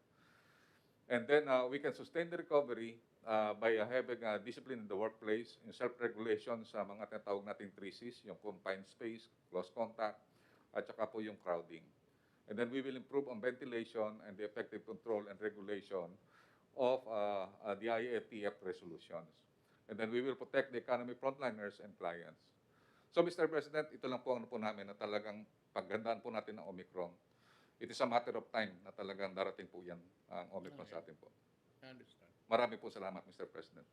And then we can sustain the recovery by having discipline in the workplace, in self-regulation sa mga tinatawag nating 3Cs, yung confined space, close contact, at saka po yung crowding. And then we will improve on ventilation and the effective control and regulation of the IATF resolutions. And then we will protect the economy frontliners and clients. So, Mr. President, ito lang po ang namin na talagang paggandaan po natin ng Omicron. It is a matter of time na talagang darating po yan ang Omicron sa atin po. I understand. Marami po salamat, Mr. President.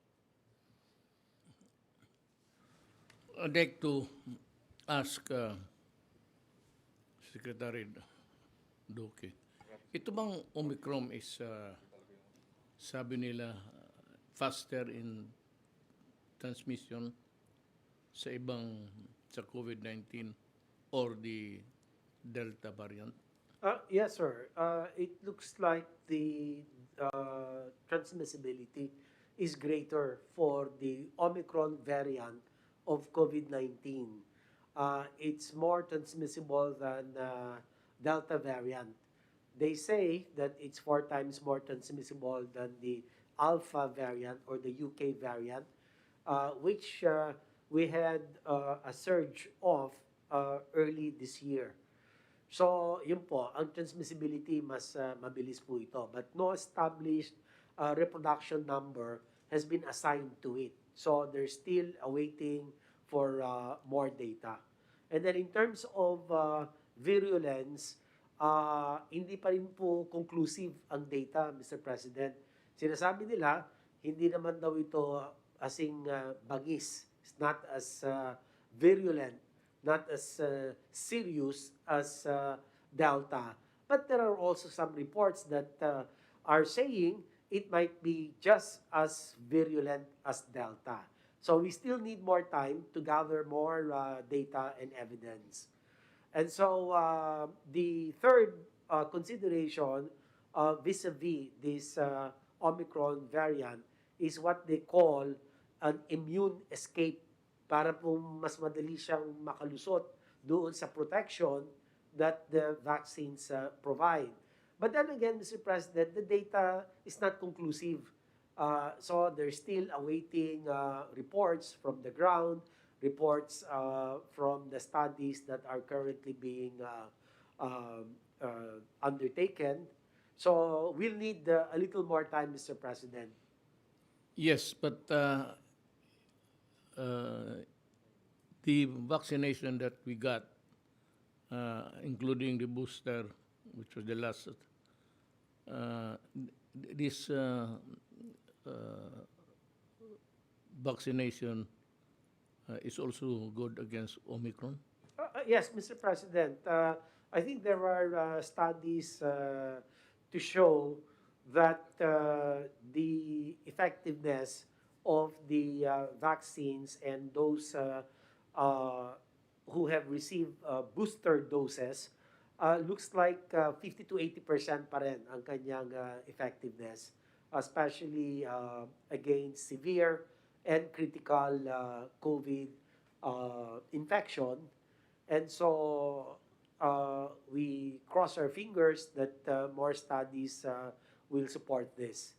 I'd like to ask Secretary Duque. Ito bang Omicron is, sabi nila, faster in transmission sa COVID-19 or the Delta variant? Yes, sir. It looks like the transmissibility is greater for the Omicron variant of COVID-19. It's more transmissible than Delta variant. They say that it's 4 times more transmissible than the Alpha variant or the UK variant, which we had a surge of early this year. So, yun po, ang transmissibility mas mabilis po ito. But no established reproduction number has been assigned to it. So, they're still awaiting for more data. And then in terms of virulence, hindi pa rin po conclusive ang data, Mr. President. Sinasabi nila, hindi naman daw ito asing bangis. It's not as virulent, not as serious as Delta. But there are also some reports that are saying it might be just as virulent as Delta. So we still need more time to gather more data and evidence. And so the third consideration vis-a-vis this Omicron variant is what they call an immune escape, para po mas madali siyang makalusot doon sa protection that the vaccines provide. But then again, Mr. President, the data is not conclusive. So they're still awaiting reports from the ground, reports from the studies that are currently being undertaken. So we'll need a little more time, Mr. President. Yes, but the vaccination that we got, including the booster, which was the last, this vaccination is also good against Omicron. Yes, Mr. President. I think there are studies to show that the effectiveness of the vaccines and those who have received booster doses looks like 50 to 80% pa rin ang kanyang effectiveness, especially against severe and critical COVID infection. And so we cross our fingers that more studies will support this.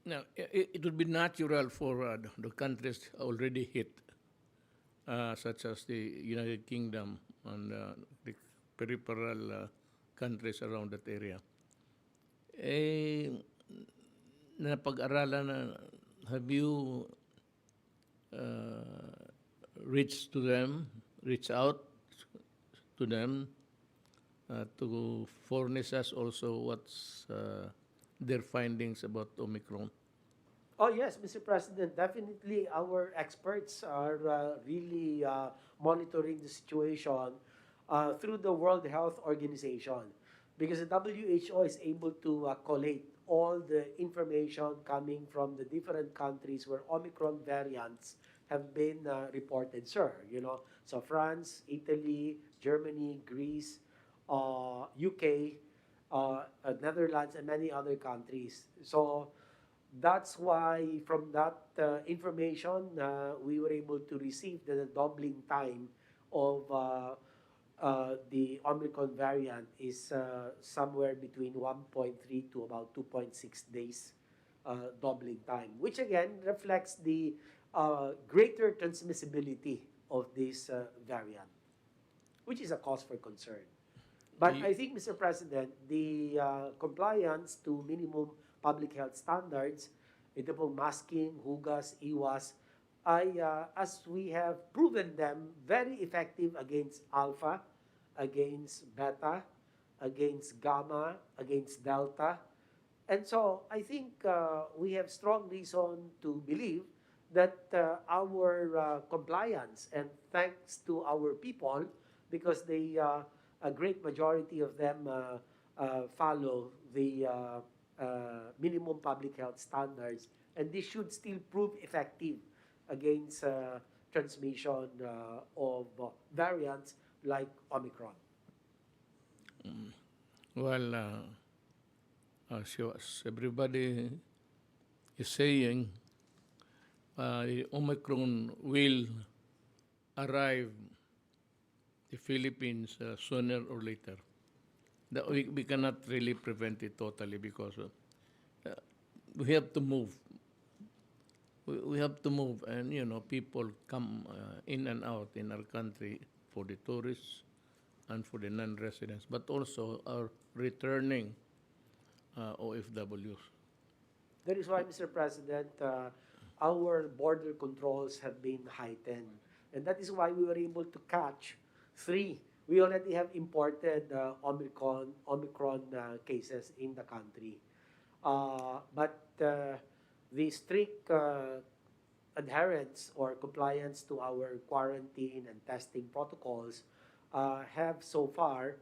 Now, it would be natural for the countries already hit, such as the United Kingdom and the peripheral countries around that area. Napag-aralan na, have you reached out to them to furnish us also what's their findings about Omicron? Oh, yes, Mr. President. Definitely, our experts are really monitoring the situation through the World Health Organization, because the WHO is able to collate all the information coming from the different countries where Omicron variants have been reported, sir. So France, Italy, Germany, Greece, UK, Netherlands, and many other countries. So that's why from that information, we were able to receive the doubling time of the Omicron variant is somewhere between 1.3 to about 2.6 days doubling time, which again reflects the greater transmissibility of this variant, which is a cause for concern. But I think, Mr. President, the compliance to minimum public health standards, ito pong masking, hugas, iwas, ay, as we have proven them, very effective against alpha, against beta, against gamma, against delta. And so I think we have strong reason to believe that our compliance, and thanks to our people, because a great majority of them follow the minimum public health standards, and this should still prove effective against transmission of variants like Omicron. Well, as everybody is saying, Omicron will arrive the Philippines sooner or later. We cannot really prevent it totally because we have to move. We have to move, and people come in and out in our country for the tourists and for the non-residents, but also our returning OFWs. That is why, Mr. President, our border controls have been heightened. And that is why we were able to catch 3. We already have imported Omicron cases in the country. But the strict adherence or compliance to our quarantine and testing protocols have so far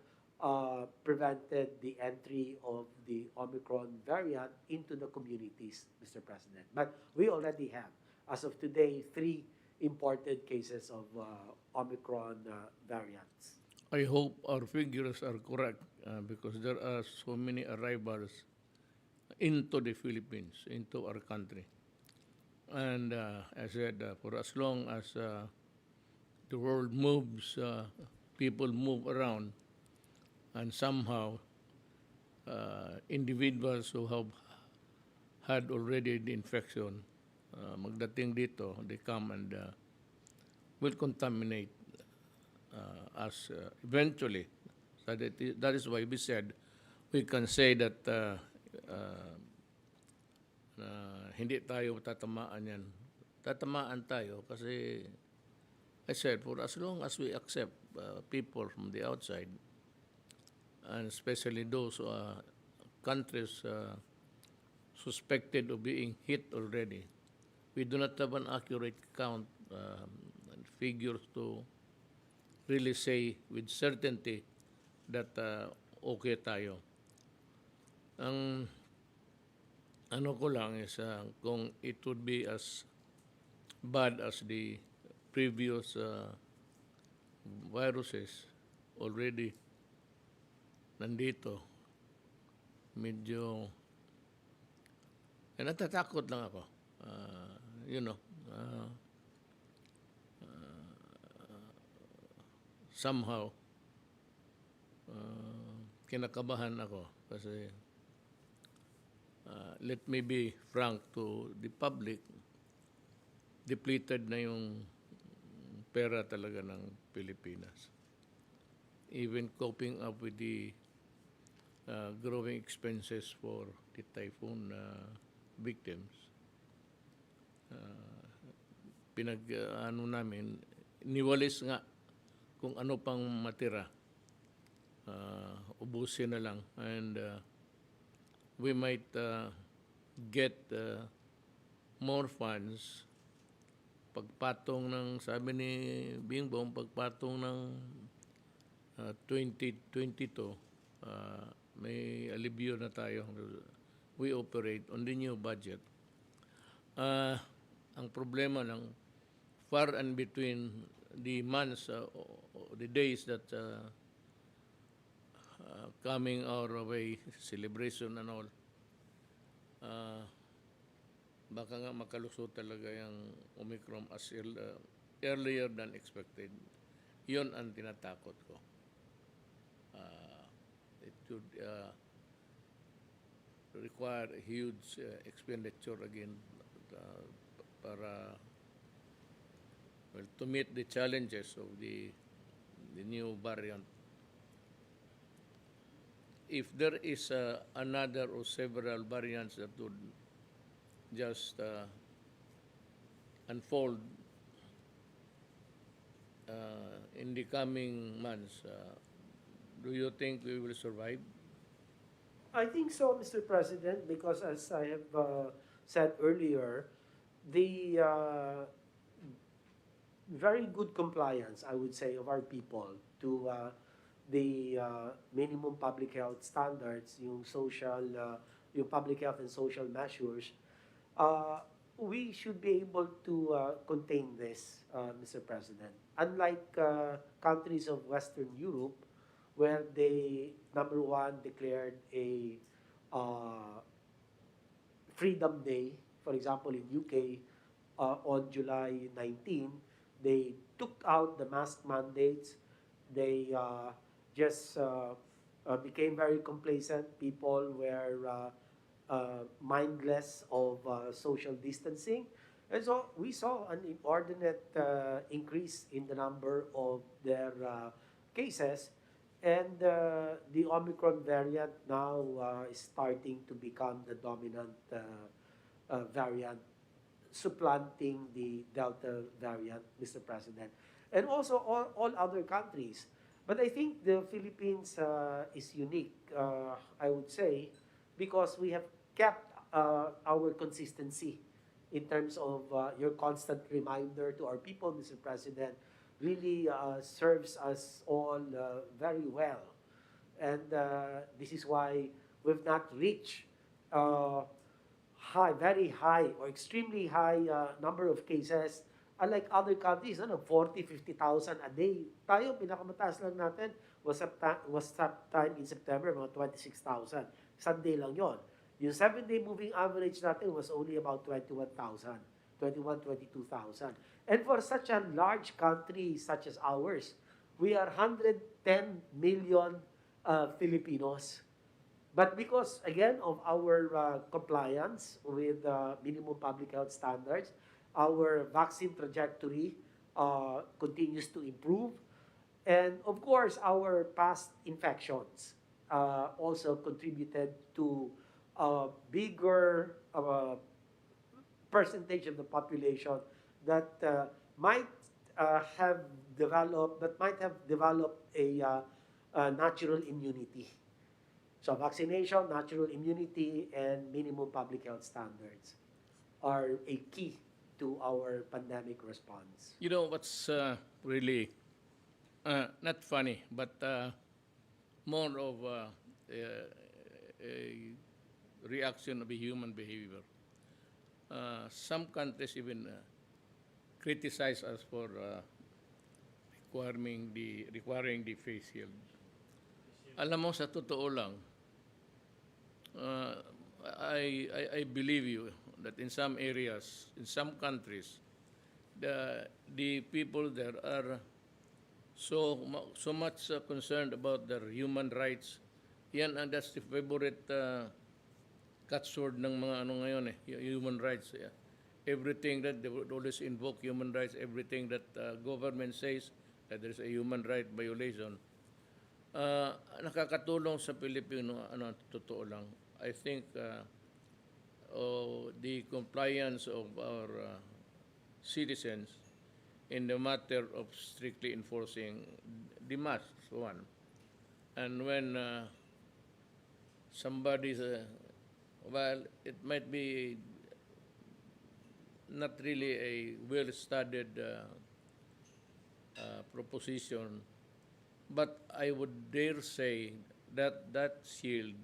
prevented the entry of the Omicron variant into the communities, Mr. President. But we already have, as of today, 3 imported cases of Omicron variants. I hope our figures are correct because there are so many arrivals into the Philippines, into our country. And I said, for as long as the world moves, people move around, and somehow individuals who have had already the infection, magdating dito, they come and will contaminate us eventually. So that is why we said we can say that hindi tayo tatamaan yan. Tatamaan tayo kasi I said, for as long as we accept people from the outside, and especially those countries suspected of being hit already, we do not have an accurate count and figures to really say with certainty that okay tayo. Ang ano ko lang is kung it would be as bad as the previous viruses already nandito, medyo natatakot lang ako. You know, somehow kinakabahan ako kasi let me be frank to the public, depleted na yung pera talaga ng Pilipinas. Even coping up with the growing expenses for the typhoon victims, ano namin, niwalis nga kung ano pang matira, ubusin na lang, and we might get more funds pagpatong ng, sabi ni Bingbong, pagpatong ng 2022, may alibyo na tayo. We operate on the new budget. Ang problema lang, far and between the months, the days that coming our way, celebration and all, baka nga makalusot talaga yung Omicron as earlier than expected. Yun ang tinatakot ko. It should require a huge expenditure again para to meet the challenges of the new variant. If there is another or several variants that would just unfold in the coming months, do you think we will survive? I think so, Mr. President, because as I have said earlier, the very good compliance, I would say, of our people to the minimum public health standards, yung yung public health and social measures, we should be able to contain this, Mr. President. Unlike countries of Western Europe, where they, number one, declared a Freedom Day, for example, in UK, on July 19, they took out the mask mandates. They just became very complacent. People were mindless of social distancing. And so we saw an inordinate increase in the number of their cases. And the Omicron variant now is starting to become the dominant variant, supplanting the Delta variant, Mr. President, and also all other countries. But I think the Philippines is unique, I would say, because we have kept our consistency in terms of your constant reminder to our people, Mr. President, really serves us all very well. And this is why we've not reached uh, very high or extremely high number of cases. Unlike other countries, 40, 50,000 a day. Tayo, pinakamataas lang natin was sometime in September, mga 26,000. Isang day lang yon. Yung 7-day moving average natin was only about 21,000, 21, 22,000. And for such a large country such as ours, we are 110 million Filipinos. But because, again, of our compliance with minimum public health standards, our vaccine trajectory continues to improve. And of course, our past infections also contributed to a bigger percentage of the population that might might have developed a natural immunity. So vaccination, natural immunity, and minimum public health standards are a key to our pandemic response. You know what's really not funny, but more of a reaction of a human behavior. Some countries even criticize us for requiring the face shield. Alam mo, sa totoo lang, uh, I believe you that in some areas, in some countries, the people there are so much concerned about their human rights. Yan, that's the favorite catchword ng mga ano ngayon human rights. Yeah. Everything that they would always invoke human rights, everything that government says that there is a human right violation. Nakakatulong sa Pilipino, totoo lang. I think the compliance of our citizens in the matter of strictly enforcing the masks, one. And when somebody's, well, it might be not really a well-studied proposition, but I would dare say that that shield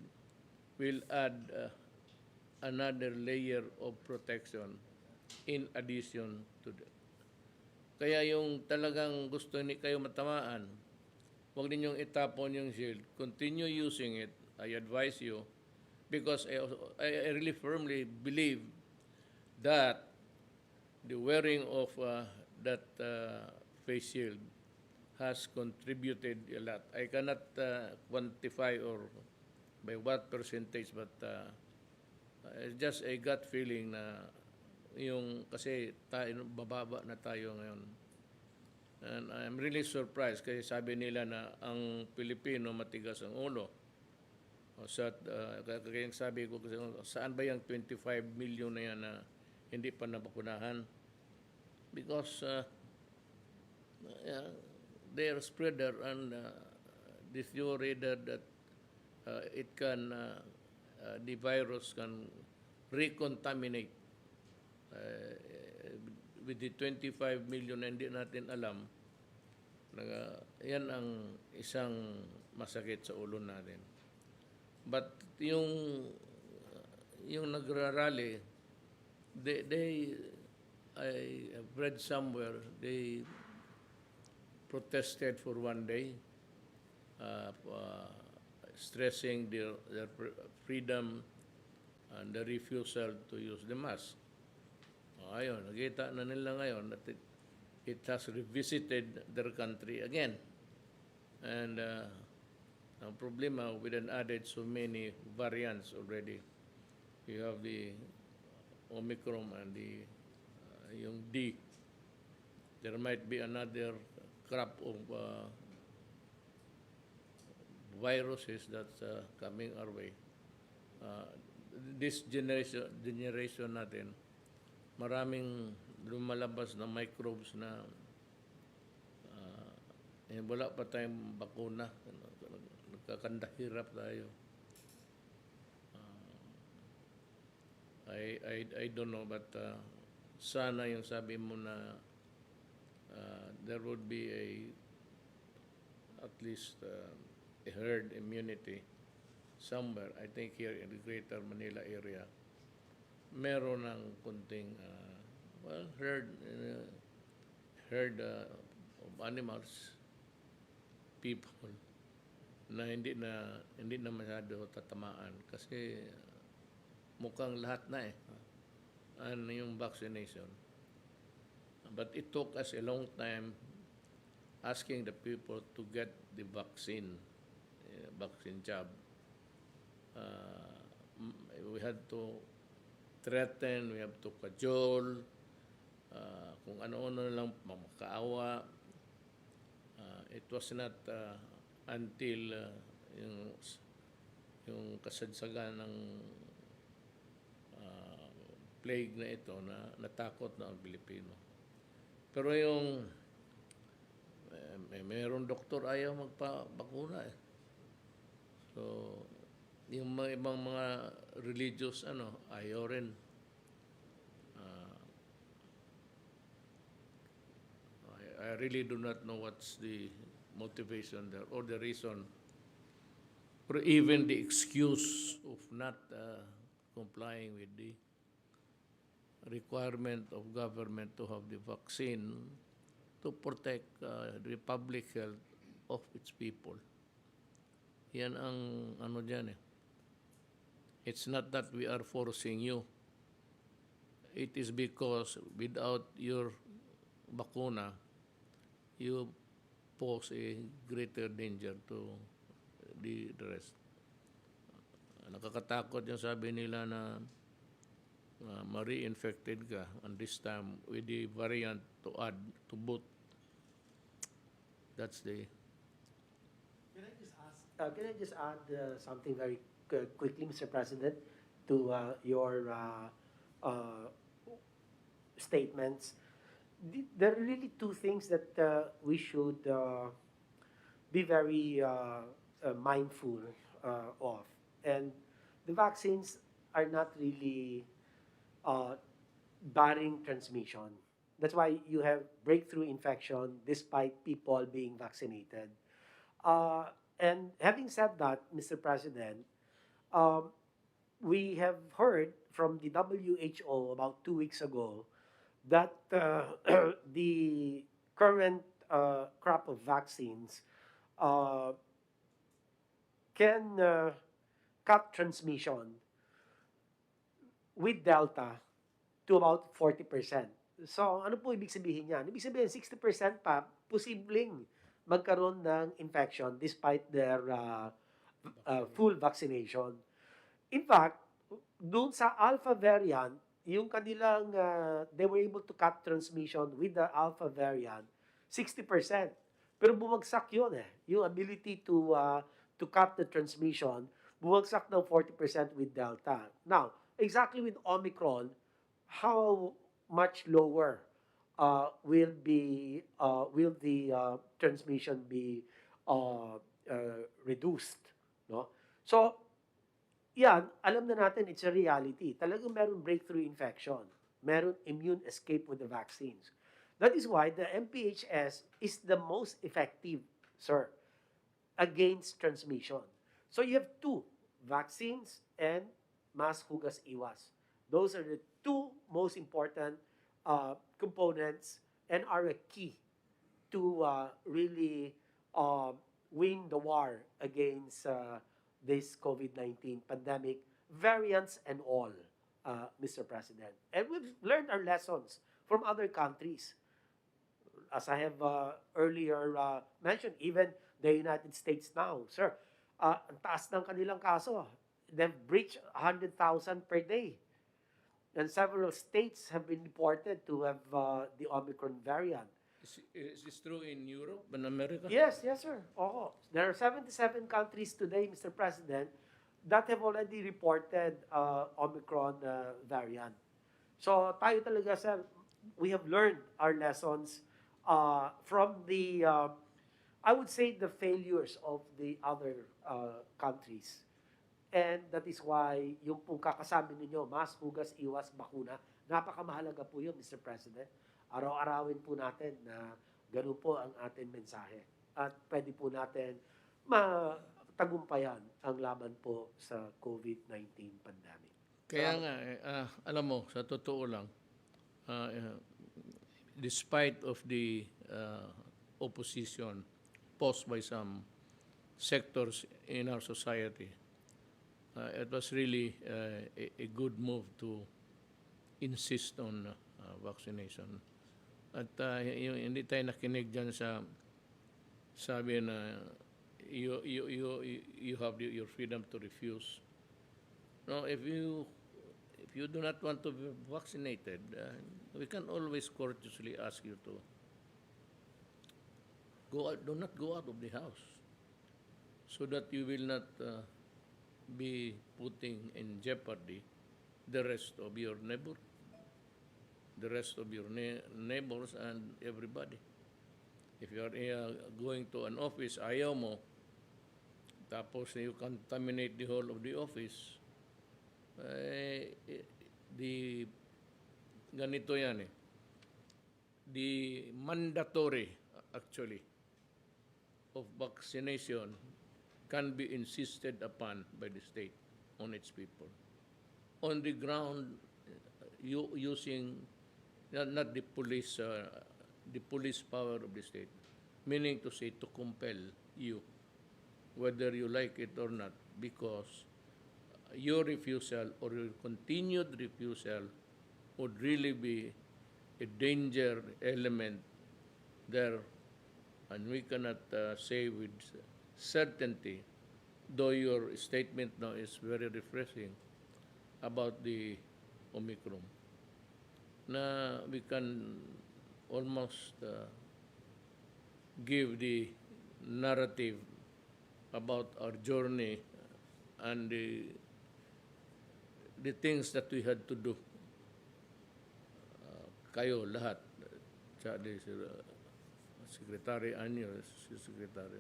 will add another layer of protection in addition to the. Kaya yung talagang gusto ni kayo matamaan, huwag ninyong itapon yung shield. Continue using it. I advise you because I really firmly believe that the wearing of that face shield has contributed a lot. I cannot quantify or by what percentage, but it's just a gut feeling na yung kasi bababa na tayo ngayon. And I'm really surprised kasi sabi nila na ang Pilipino matigas ang ulo. Kaya sabi ko kasi saan ba yung 25 million na yan na hindi pa nabakunahan? Because they are spreader and the theory that it can the virus can recontaminate with the 25 million na hindi natin alam. Yan ang isang masakit sa ulo natin. But yung nagrarally, I have read somewhere, they protested for one day, stressing their freedom and the refusal to use the mask. Ayun, nakita na nila ngayon that it has revisited their country again. And ang problema, with an added so many variants already. You have the Omicron and the yung D. There might be another crop of viruses that's coming our way. This generation natin, maraming lumalabas na microbes na wala pa tayong bakuna. Nagkakandahirap tayo. I don't know, but sana yung sabi mo na there would be at least herd immunity somewhere, I think here in the Greater Manila area, meron ng kunting herd of animals, people na hindi na masyado tatamaan kasi mukhang lahat na ano yung vaccination. But it took us a long time asking the people to get the vaccine jab. We had to threaten, we have to cajole, kung ano-ano lang makaawa. It was not until yung kasagsagan ng plague na ito na natakot na ang Pilipino. Pero yung mayroong doktor ayaw magpabakuna So, yung mga ibang mga religious ayaw rin. I really do not know what's the motivation there or the reason or even the excuse of not complying with the requirement of government to have the vaccine to protect the public health of its people. Yan ang dyan It's not that we are forcing you. It is because without your bakuna, you pose a greater danger to the rest. Nakakatakot yung sabi nila na ma-reinfected ka and this time with the variant to add to boot. That's the... Can I just add something very quickly, Mr. President, to your statements? There are really two things that we should be very mindful of. And the vaccines are not really barring transmission. That's why you have breakthrough infection despite people being vaccinated. And having said that, Mr. President, we have heard from the WHO about 2 weeks ago that the current crop of vaccines can cut transmission with Delta to about 40%. So, ano po ibig sabihin niyan? Ibig sabihin, 60% pa posibleng magkaroon ng infection despite their full vaccination. In fact, doon sa alpha variant, yung kanilang, they were able to cut transmission with the alpha variant, 60%. Pero bumagsak yun yung ability to cut the transmission, bumagsak ng 40% with Delta. Now, exactly with Omicron, how much lower will the transmission be reduced? No? So, yan, alam na natin it's a reality. Talagang meron breakthrough infection. Meron immune escape with the vaccines. That is why the MPHS is the most effective, sir, against transmission. So you have two, vaccines and mass hugas iwas. Those are the two most important components and are a key to really win the war against this COVID-19 pandemic, variants and all, Mr. President. And we've learned our lessons from other countries. As I have earlier mentioned, even the United States now, sir, ang taas ng kanilang kaso. They've breached 100,000 per day. And several states have been reported to have the Omicron variant. Is this true in Europe and America? Yes, sir. Oo. There are 77 countries today, Mr. President, that have already reported Omicron variant. So tayo talaga, sir, we have learned our lessons from the, I would say, the failures of the other countries. And that is why yung pong kakasabi ninyo, mas hugas, iwas, bakuna, napakamahalaga po yun, Mr. President. Araw-arawin po natin na ganun po ang ating mensahe. At pwede po natin tagumpayan ang laban po sa COVID-19 pandemic. Kaya Salamat. nga, alam mo, sa totoo lang, despite of the opposition posed by some sectors in our society, it was really a good move to insist on vaccination. At hindi tayo nakinig dyan sa sabi na you have your freedom to refuse. No, if you do not want to be vaccinated, we can always courteously ask you to do not go out of the house, so that you will not be putting in jeopardy the rest of your neighbors and everybody. If you are going to an office, ayaw mo, tapos you contaminate the whole of the office, ganito yan eh. The mandatory, actually, of vaccination can be insisted upon by the state on its people. On the ground, using not the police power of the state, meaning to say to compel you, whether you like it or not, because your refusal or your continued refusal would really be a danger element there, and we cannot say with certainty, though your statement now is very refreshing about the Omicron, na we can almost give the narrative about our journey and the things that we had to do. Kayo lahat, Secretary Anyo, si Secretary,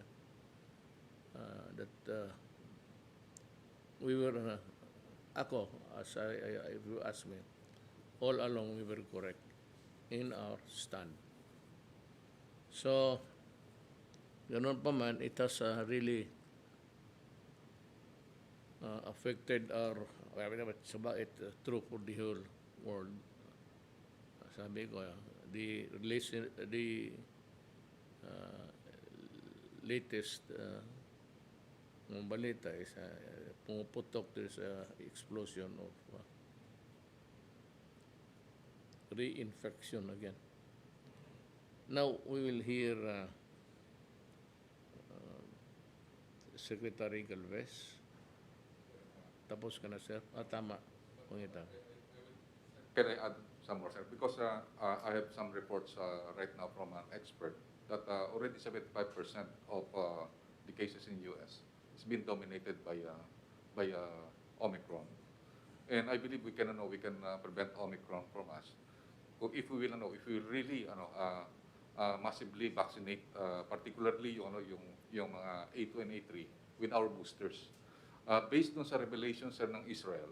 that we were, ako, if you ask me, all along we were correct in our stand. So, ganun pa man, it has really affected our, it's true for the whole world. Sabi ko, the latest balita is pumuputok, there's explosion of reinfection again. Now we will hear Secretary Galvez. Tapos ka na, sir? Tama. Pangita. Can I add some more, sir? Because I have some reports right now from an expert that already 75% of the cases in US has been dominated by Omicron, and I believe we can prevent Omicron from us if we will really massively vaccinate, particularly yung mga A2 and A3 with our boosters. Based dun sa revelation, sir, ng Israel,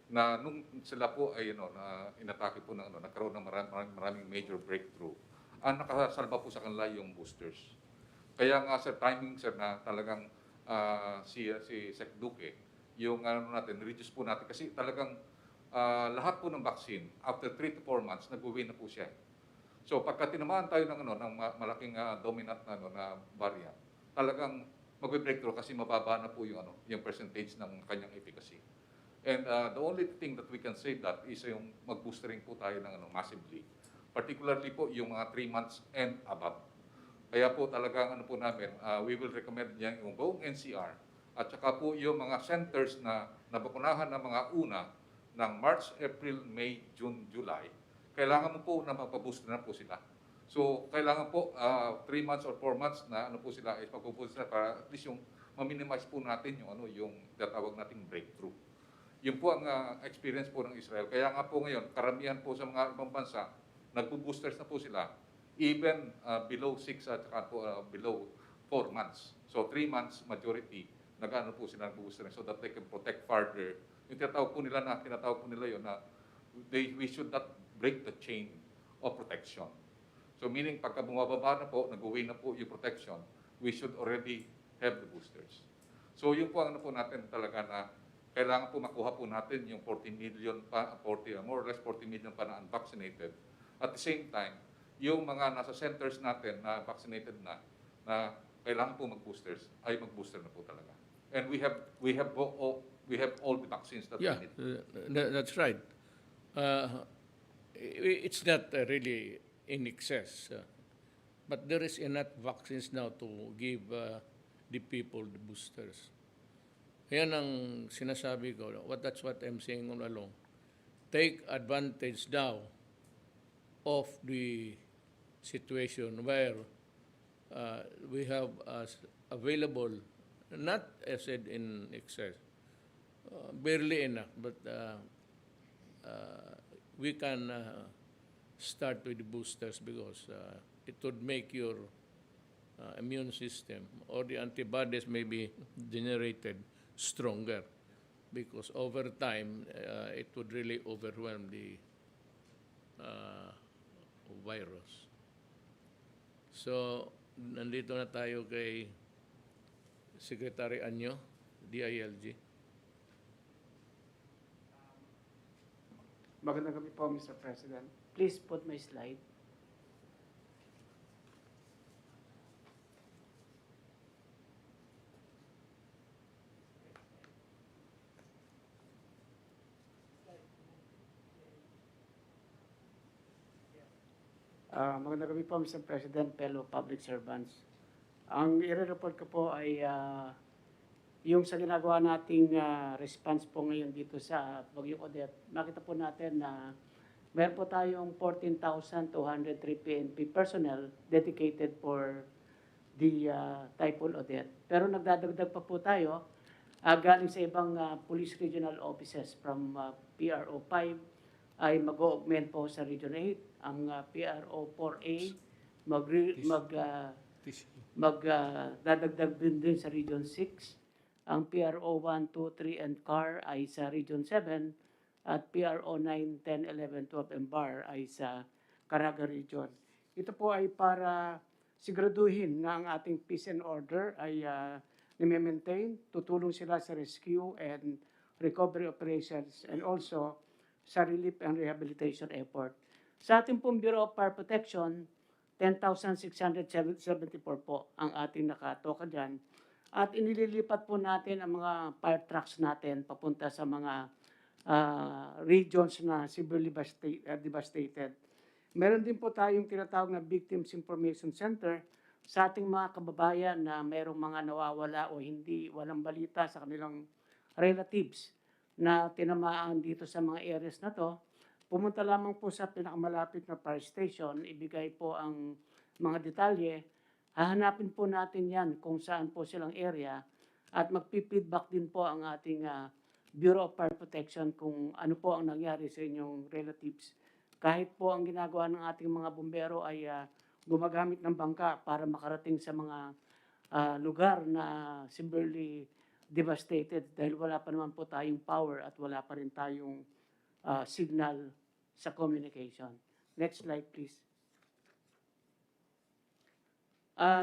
na nung sila po ay na inatake po ng nagkaroon ng maraming major breakthrough, ang nakasalba po sa kanila yung boosters. Kaya nga, sir, timing, sir, na talagang si Sec Duque, yung reduce po natin kasi talagang lahat po ng vaccine after 3 to 4 months nag-wane na po siya. So pagka tinamaan tayo ng ng malaking dominant na variant, talagang magbe-breakthrough kasi mababa na po yung yung percentage ng kanyang efficacy. And the only thing that we can say that is yung mag-boostering po tayo ng massively. Particularly po yung mga 3 months and above. Kaya po talagang po namin, we will recommend yan yung buong NCR at saka po yung mga centers na nabakunahan ng mga una ng March, April, May, June, July. Kailangan mo po na mapabooster na po sila. So, kailangan po 3 months or 4 months na po sila is magpo-booster na para at least yung ma-minimize po natin yung yung tatawag nating breakthrough. Yun po ang experience po ng Israel. Kaya nga po ngayon, karamihan po sa mga ibang bansa, nagpo-boosters na po sila even below 6 at saka po below 4 months. So 3 months majority nag-ano po sila nag-booster so that they can protect further. Yung tinatawag po nila yun na we should not break the chain of protection. So meaning pagka bumababa na po, nag-uwi na po yung protection, we should already have the boosters. So yun po ang ano po natin talaga na kailangan po makuha po natin yung 40 million pa, 40, more or less 40 million pa na unvaccinated. At the same time, yung mga nasa centers natin na vaccinated na kailangan po mag-boosters, ay mag-booster na po talaga. And we have all the vaccines that Yeah, we need. that's right. It's not really in excess, but there is enough vaccines now to give the people the boosters. Yan ang sinasabi ko. That's what I'm saying all along. Take advantage now of the situation where we have available, not as said in excess, barely enough, but we can start with the boosters because it would make your immune system or the antibodies may be generated stronger because over time it would really overwhelm the virus. So, nandito na tayo kay Secretary Anyo, DILG. Magandang gabi po, Mr. President. Please put my slide. Magandang gabi po, Mr. President, fellow public servants. Ang i-report ko po ay yung sa ginagawa nating response po ngayon dito sa Bagyong Odette. Makita po natin na meron po tayong 14,203 PNP personnel dedicated for the Typhoon Odette. Pero nagdadagdag pa po tayo galing sa ibang police regional offices from PRO 5 ay mag-augment po sa Region 8. Ang PRO 4A magdadagdag din sa Region 6. Ang PRO 1, 2, 3, and CAR ay sa Region 7 at PRO 9, 10, 11, 12, and BAR ay sa Caraga Region. Ito po ay para siguraduhin na ang ating peace and order ay nime-maintain, tutulong sila sa rescue and recovery operations and also sa relief and rehabilitation effort. Sa ating pong Bureau of Fire Protection, 10,674 po ang ating nakatoka dyan. At inililipat po natin ang mga fire trucks natin papunta sa mga regions na severely devastated. Meron din po tayong tinatawag na Victims Information Center sa ating mga kababayan na merong mga nawawala o walang balita sa kanilang relatives na tinamaan dito sa mga areas na to. Pumunta lamang po sa pinakamalapit na fire station, ibigay po ang mga detalye. Hahanapin po natin yan kung saan po silang area at magpi-feedback din po ang ating Bureau of Fire Protection kung ano po ang nangyari sa inyong relatives. Kahit po ang ginagawa ng ating mga bumbero ay gumagamit ng bangka para makarating sa mga lugar na severely devastated dahil wala pa naman po tayong power at wala pa rin tayong signal sa communication. Next slide, please.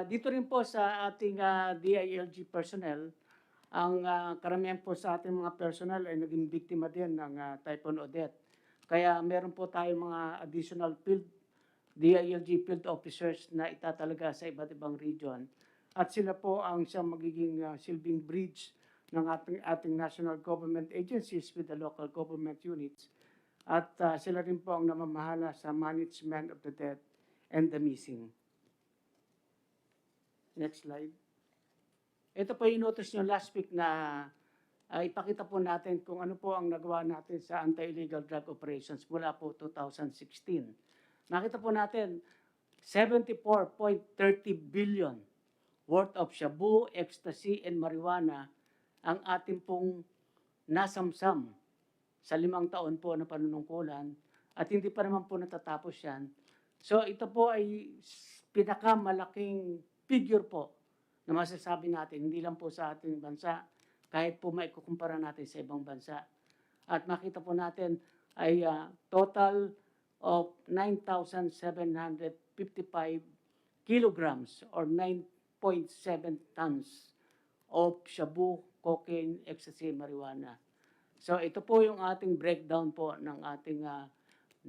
Dito rin po sa ating DILG personnel, ang karamihan po sa ating mga personnel ay naging biktima din ng Typhoon Odette. Kaya meron po tayong mga additional DILG field officers na itatalaga sa iba't ibang region. At sila po ang siyang magiging silbing bridge ng ating national government agencies with the local government units. At sila rin po ang namamahala sa management of the dead and the missing. Next slide. Ito po yung notice nyo last week na ipakita po natin kung ano po ang nagawa natin sa anti-illegal drug operations mula po 2016. Nakita po natin 74.30 billion worth of shabu, ecstasy, and marijuana ang ating pong nasamsam sa 5 taon po na panunungkulan at hindi pa naman po natatapos yan. So ito po ay pinakamalaking figure po na masasabi natin, hindi lang po sa ating bansa, kahit po maikukumpara natin sa ibang bansa. At makita po natin ay total of 9,755 kilograms or 9.7 tons of shabu, cocaine, ecstasy, marijuana. So ito po yung ating breakdown po ng ating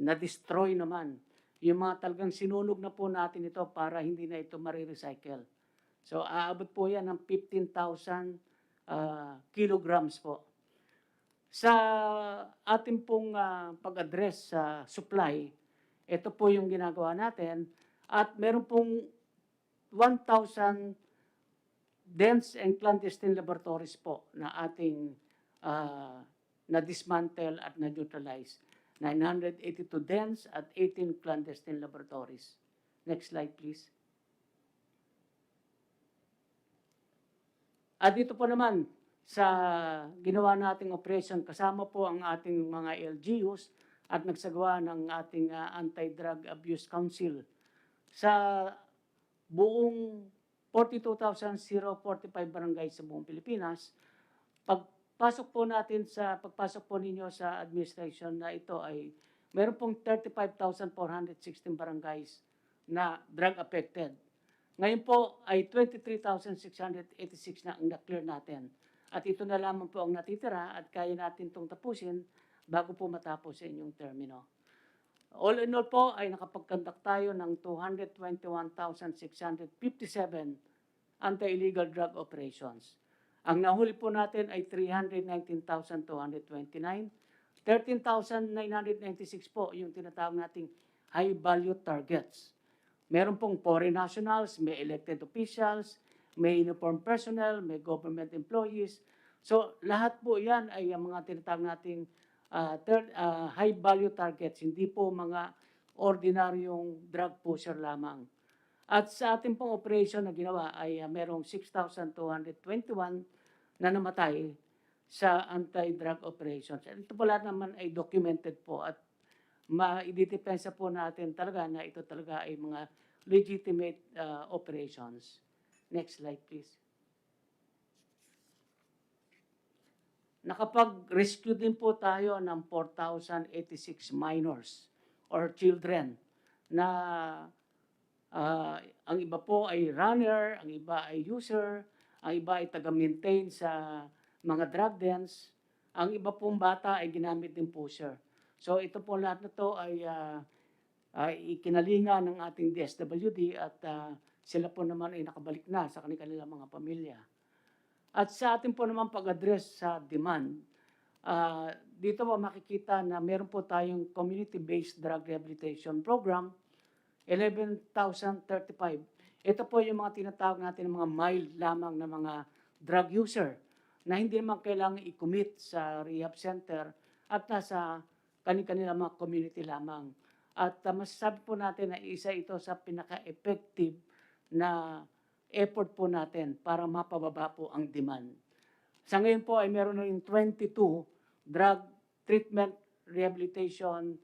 na-destroy naman. Yung mga talagang sinunog na po natin ito para hindi na ito marirecycle. So aabot po yan ng 15,000 kilograms po. Sa ating pong pag-address sa supply, ito po yung ginagawa natin at meron pong 1,000 dense and clandestine laboratories po na ating na-dismantle at na-neutralize. 982 dense at 18 clandestine laboratories. Next slide, please. At dito po naman, sa ginawa nating operation, kasama po ang ating mga LGUs at nagsagawa ng ating Anti-Drug Abuse Council. Sa buong 42,045 barangay sa buong Pilipinas, pagpasok po ninyo sa administration na ito ay meron pong 35,416 barangays na drug affected. Ngayon po ay 23,686 na ang na-clear natin. At ito na lamang po ang natitira at kaya natin itong tapusin bago po matapos sa inyong termino. All in all po ay nakapag-conduct tayo ng 221,657 anti-illegal drug operations. Ang nahuli po natin ay 319,229. 13,996 po yung tinatawag nating high-value targets. Meron pong foreign nationals, may elected officials, may uniformed personnel, may government employees. So lahat po yan ay ang mga tinatawag nating high-value targets, hindi po mga ordinaryong drug pusher lamang. At sa ating pong operation na ginawa ay merong 6,221 na namatay sa anti-drug operations. Ito pala naman ay documented po at ma-idedepensa po natin talaga na ito talaga ay mga legitimate operations. Next slide, please. Nakapag-rescue din po tayo ng 4,086 minors or children na ang iba po ay runner, ang iba ay user, ang iba ay taga-maintain sa mga drug dens, ang iba pong bata ay ginamit din pusher. So ito po lahat na to ay ikinalinga ng ating DSWD at sila po naman ay nakabalik na sa kanilang mga pamilya. At sa ating po naman pag-address sa demand, dito po makikita na meron po tayong community-based drug rehabilitation program, 11,035. Ito po yung mga tinatawag natin ng mga mild lamang na mga drug user na hindi naman kailangan i-commit sa rehab center at nasa kanilang mga community lamang. At masasabi po natin na isa ito sa pinaka-effective na effort po natin para mapababa po ang demand. Sa ngayon po ay meron na yung 22 drug treatment rehabilitation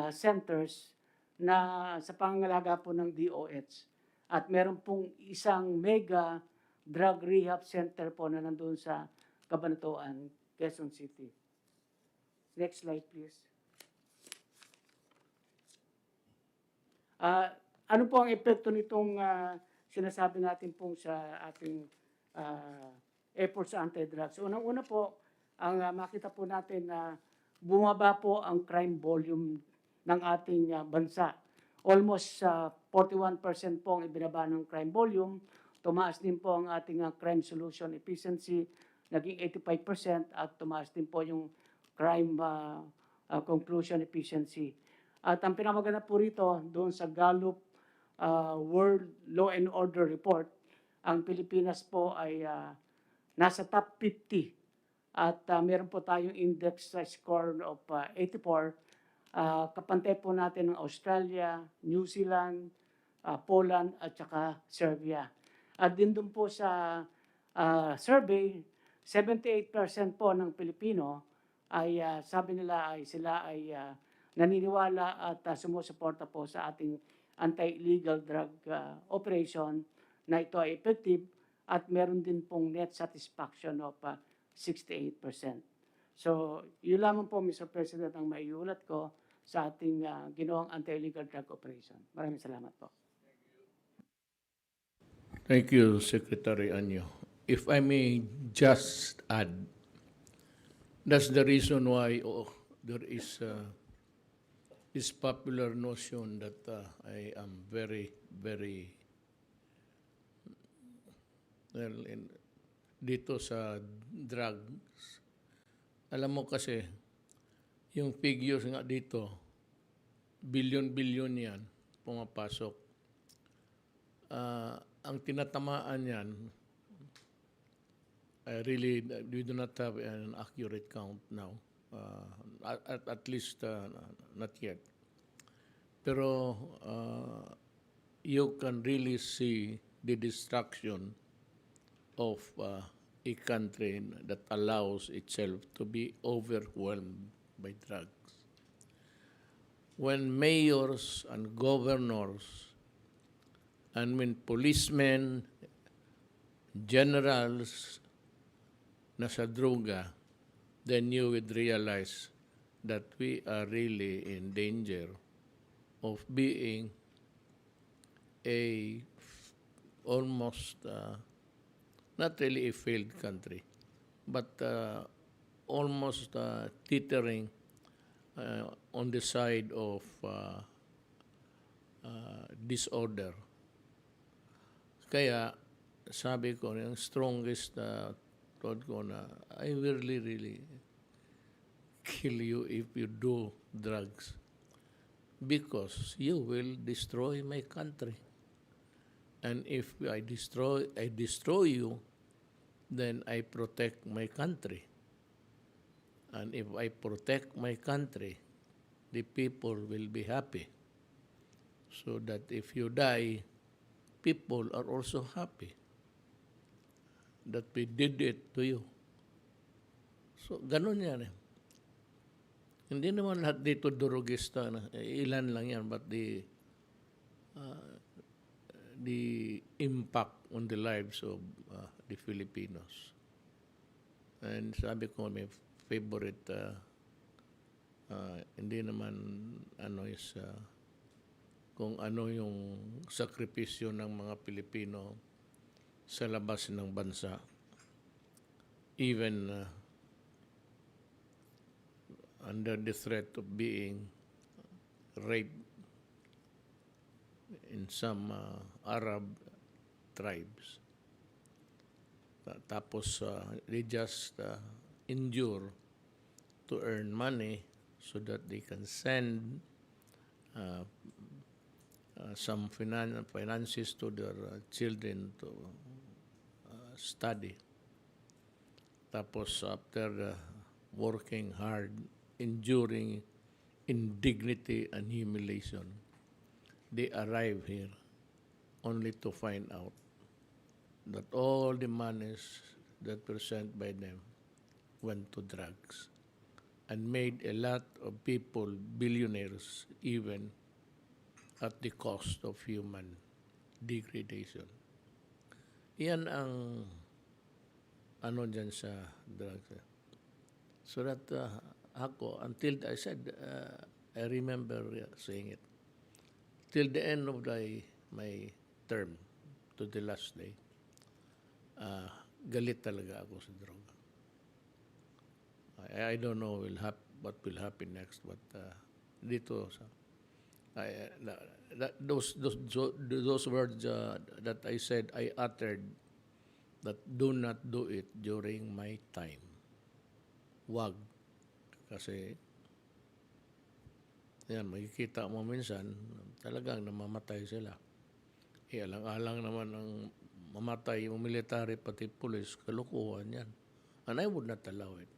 centers na sa pangangalaga po ng DOH. At meron pong isang mega drug rehab center po na nandun sa Cabanatuan, Quezon City. Next slide, please. Ano po ang epekto nitong sinasabi natin pong sa ating efforts sa anti-drugs? Unang-una po, ang makita po natin na bumaba po ang crime volume ng ating bansa. Almost 41% po ang ibinaba ng crime volume. Tumaas din po ang ating crime solution efficiency, naging 85% at tumaas din po yung crime conclusion efficiency. At ang pinamaganda po rito, doon sa Gallup World Law and Order Report, ang Pilipinas po ay nasa top 50 at meron po tayong index score of 84. Kapantay po natin ng Australia, New Zealand, Poland at saka Serbia. At din doon po sa survey, 78% po ng Pilipino ay sabi nila ay sila ay naniniwala at sumusuporta po sa ating anti-illegal drug operation na ito ay effective at meron din pong net satisfaction of 68%. So, yun lamang po, Mr. President, ang maiulat ko sa ating ginawang anti-illegal drug operation. Maraming salamat po. Thank you, Secretary Anyo. if I may just add, that's the reason why there is this popular notion that I am very, very, well, dito sa drugs. Alam mo kasi, yung figures nga dito, billion-billion yan, pumapasok. Ang tinatamaan yan, we do not have an accurate count now. At least not yet. Pero you can really see the destruction of a country that allows itself to be overwhelmed by drugs. When mayors and governors and when policemen, generals nasa droga, then you would realize that we are really in danger of being a almost not really a failed country, but almost teetering on the side of disorder. Kaya sabi ko, yung strongest thought ko na I will really kill you if you do drugs because you will destroy my country. And if I destroy you, then I protect my country. And if I protect my country, the people will be happy. So that if you die, people are also happy that we did it to you. So, ganun yan eh. Hindi naman lahat dito durugista na. Ilan lang yan, but the impact on the lives of the Filipinos. And sabi ko, may favorite, hindi naman is kung ano yung sakripisyo ng mga Pilipino sa labas ng bansa. Even under the threat of being raped in some Arab tribes. Tapos they just endure to earn money so that they can send some finances to their children to study. Tapos after working hard, enduring indignity and humiliation, they arrive here only to find out that all the monies that were sent by them went to drugs and made a lot of people billionaires even at the cost of human degradation. Yan ang ano dyan sa drugs. So that ako, until I said, I remember saying it, till the end of my term, to the last day, galit talaga ako sa droga. I don't know what will happen next, but dito sa those words that I said, I uttered, that do not do it during my time. Wag. Kasi yan, makikita mo minsan, talagang namamatay sila. Alang-alang naman ang mamatay yung military pati police, kalukuhan yan. And I would not allow it.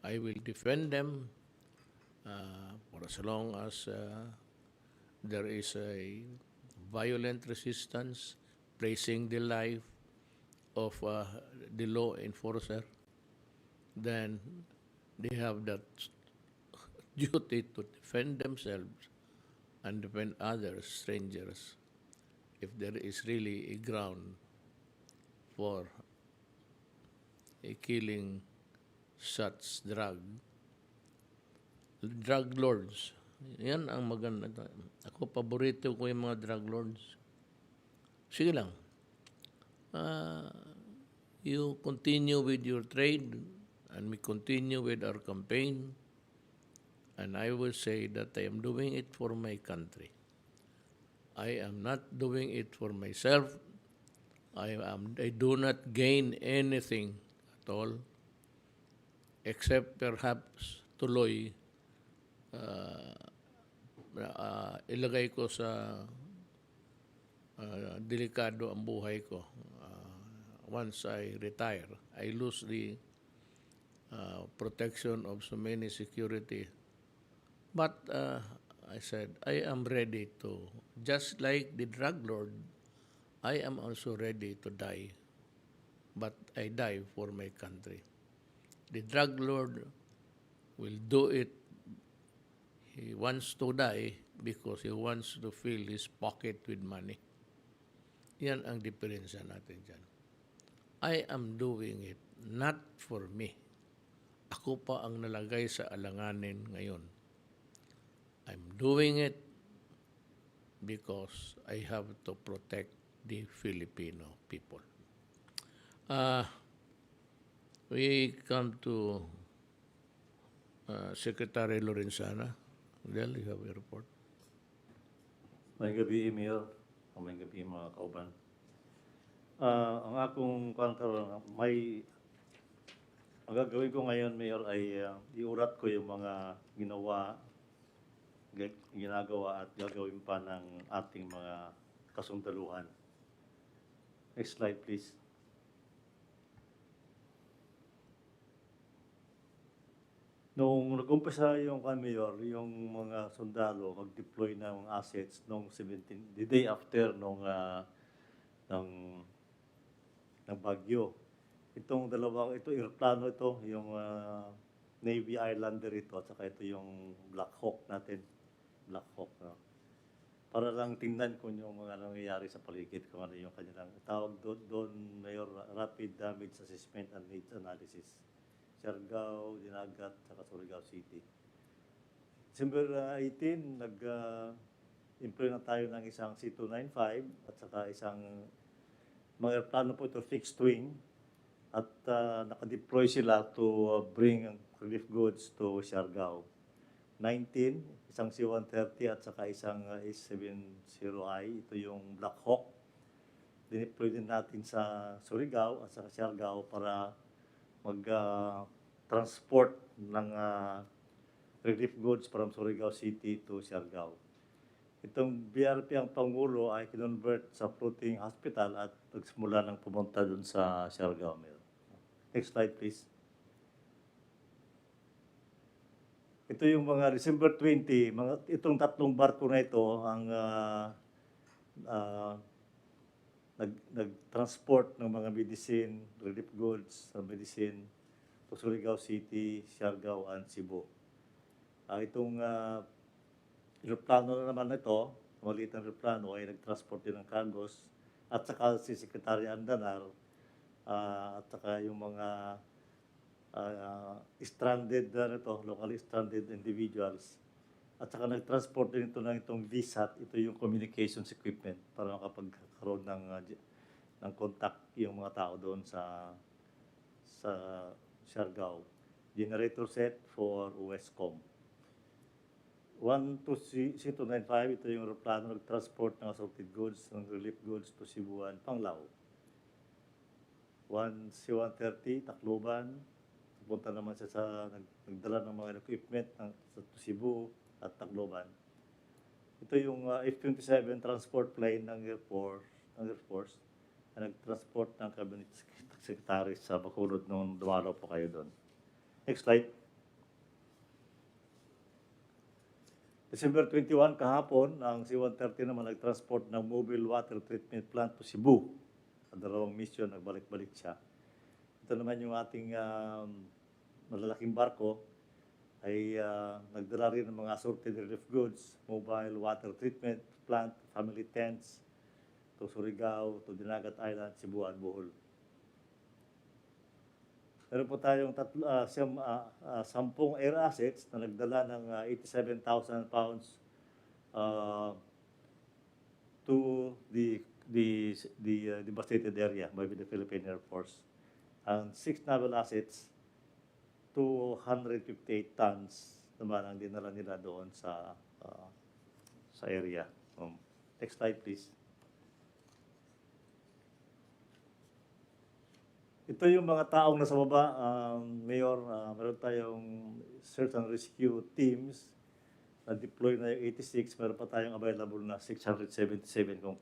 I will defend them for as long as there is a violent resistance placing the life of the law enforcer, then they have that duty to defend themselves and defend others, strangers, if there is really a ground for a killing such drug lords. Yan ang maganda. Ako, paborito ko yung mga drug lords. Sige lang. You continue with your trade, and we continue with our campaign, and I will say that I am doing it for my country. I am not doing it for myself. I do not gain anything at all, except perhaps tuloy ilagay ko sa delikado ang buhay ko. Once I retire, I lose the protection of so many security. But I said, I am ready to, just like the drug lord, I am also ready to die. But I die for my country. The drug lord will do it. He wants to die because he wants to fill his pocket with money. Yan ang diferensya natin dyan. I am doing it not for me. Ako pa ang nalagay sa alanganin ngayon. I'm doing it because I have to protect the Filipino people. We come to Secretary Lorenzana. Del, you have a report. May gabi, Mayor. May gabi, mga kauban. Ang akong ang gagawin ko ngayon, Mayor, ay iurat ko yung mga ginagawa at gagawin pa ng ating mga kasundaluhan. Next slide, please. Nung nag-umpisa yung Mayor, yung mga sundalo mag-deploy ng assets nung the day after ng bagyo. Itong aeroplano ito, yung Navy Islander ito, at saka ito yung Black Hawk natin. Black Hawk, no? Para lang tingnan kung yung mga nangyayari sa paligid, kung ano yung kanilang tawag doon, Mayor, Rapid Damage Assessment and Needs Analysis. Siargao, Dinagat, saka Surigao City. December 18, nag-employ na tayo ng isang C-295 at saka isang mga aeroplano po ito, fixed wing, at nakadeploy sila to bring relief goods to Siargao. 19, isang C-130 at saka isang S-70I, ito yung Black Hawk. Dineploy din natin sa Surigao at sa Siargao para mag-transport ng relief goods from Surigao City to Siargao. Itong BRP ang Pangulo ay kinonvert sa floating hospital at nagsimula ng pumunta dun sa Siargao. Next slide, please. Ito yung mga December 20, itong tatlong barko na ito ang nag-transport ng mga medicine, relief goods, medicine to Surigao City, Siargao, and Cebu. Itong aeroplano na naman ito, maliit na aeroplano, ay nag-transport din ng cargos, at saka si Secretary Andanar, at saka yung mga stranded locally stranded individuals. At saka nag-transport din ito ng itong VSAT, ito yung communications equipment para makapagkaroon ng contact yung mga tao doon sa Siargao. Generator set for Westcom. 1 to C-295, ito yung aeroplano nag-transport ng assorted goods, ng relief goods to Cebu and Panglao. 1 C-130, Tacloban, pupunta naman siya nagdala ng mga equipment sa Cebu at Tacloban. Ito yung F-27 transport plane ng Air Force na nag-transport ng Cabinet Secretary sa Bacolod nung dumalaw po kayo doon. Next slide. December 21 kahapon, ang C-130 naman nag-transport ng mobile water treatment plant to Cebu. Sa dalawang mission, nagbalik-balik siya. Ito naman yung ating malalaking barko ay nagdala rin ng mga assorted relief goods, mobile water treatment plant, family tents, to Surigao, to Dinagat Island, Cebu, and Bohol. Meron po tayong 10 air assets na nagdala ng 87,000 pounds to the devastated area by the Philippine Air Force. Ang 6 naval assets, 258 tons naman ang dinala nila doon sa area. Next slide, please. Ito yung mga taong nasa baba, Mayor, meron tayong search and rescue teams na deploy na yung 86, meron pa tayong available na 677 kung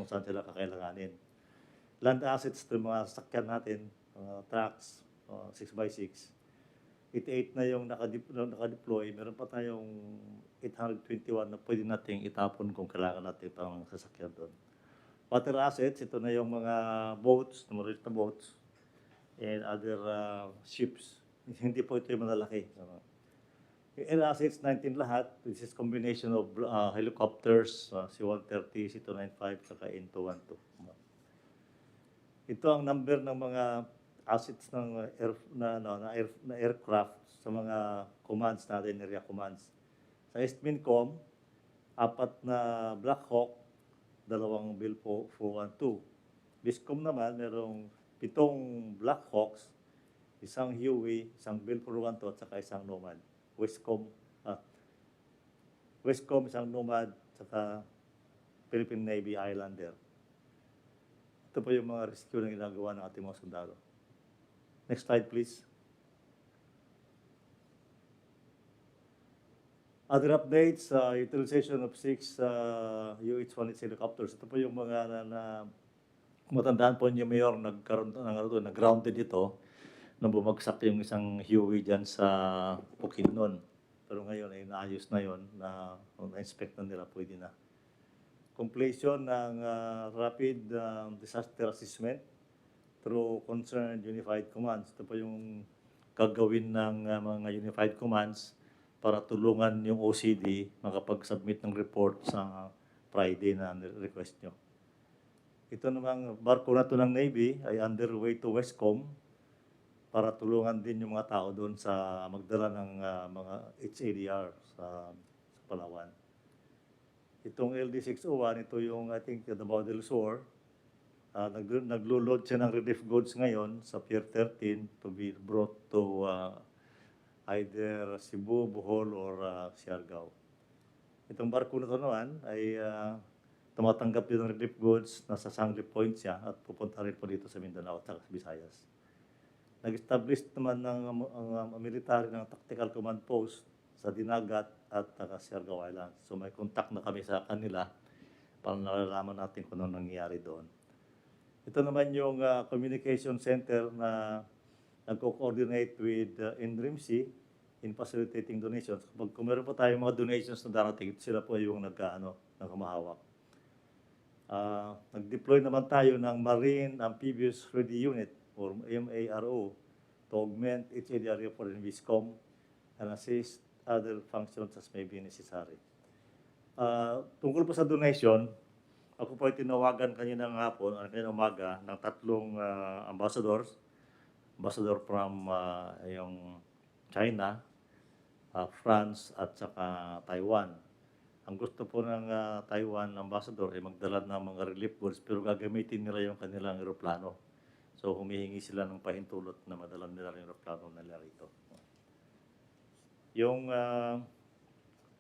saan sila kakailanganin. Land assets, ito yung mga sakyan natin, trucks, 6x6. 88 na yung nakadeploy, meron pa tayong 821 na pwede nating itapon kung kailangan natin pang sasakyan doon. Water assets, ito na yung mga boats, numerous na boats, and other ships. Hindi po ito yung malalaki. Yung air assets, 19 lahat. This is combination of helicopters, C-130, C-295, saka N-212. Ito ang number ng mga assets ng aircraft sa mga commands natin, area commands. Sa SMINCOM, 4 na Black Hawk, 2 Bell 412. BISCOM naman, merong 7 Black Hawks, 1 Huey, 1 Bell 412 at saka 1 Nomad. Westcom, 1 Nomad, saka Philippine Navy Islander. Ito po yung mga rescue na ginagawa ng ating mga sundalo. Next slide, please. Other updates, utilization of 6 UH-1H helicopters. Ito po yung mga na matandaan po niyo, Mayor, nag-grounded ito nung bumagsak yung isang Huey dyan sa Bukidnon. Pero ngayon ay naayos na yon, na-inspect na nila, pwede na. Completion ng rapid disaster assessment through concerned unified commands. Ito po yung gagawin ng mga unified commands para tulungan yung OCD makapag-submit ng report sa Friday na request nyo. Ito namang barko na ito ng Navy ay underway to Westcom para tulungan din yung mga tao doon sa magdala ng mga HADR sa Palawan. Itong LD-601, ito yung I think the Baudel Shore. Naglo-load siya ng relief goods ngayon sa Pier 13 to be brought to either Cebu, Bohol, or Siargao. Itong barko na ito naman ay tumatanggap din ng relief goods, nasa Sangli Point siya at pupunta rin po dito sa Mindanao at sa Visayas. Nag-establish naman ng military ng tactical command post sa Dinagat at Siargao Islands. So may contact na kami sa kanila para nalalaman natin kung ano nangyayari doon. Ito naman yung communication center na nagko-coordinate with NDRIMC in facilitating donations. Kung meron po tayong mga donations na darating, sila po yung nagkamahawak. Nag-deploy naman tayo ng Marine Amphibious Ready Unit or MARO to augment HADR for VISCOM and assist other functions as may be necessary. Tungkol po sa donation, ako po ay tinawagan kaninang hapon, kaninang umaga, ng 3 ambassadors. Ambassador from yung China, France, at saka Taiwan. Ang gusto po ng Taiwan ambassador ay magdala ng mga relief goods pero gagamitin nila yung kanilang eroplano. So humihingi sila ng pahintulot na madala nila yung eroplano nila rito. Yung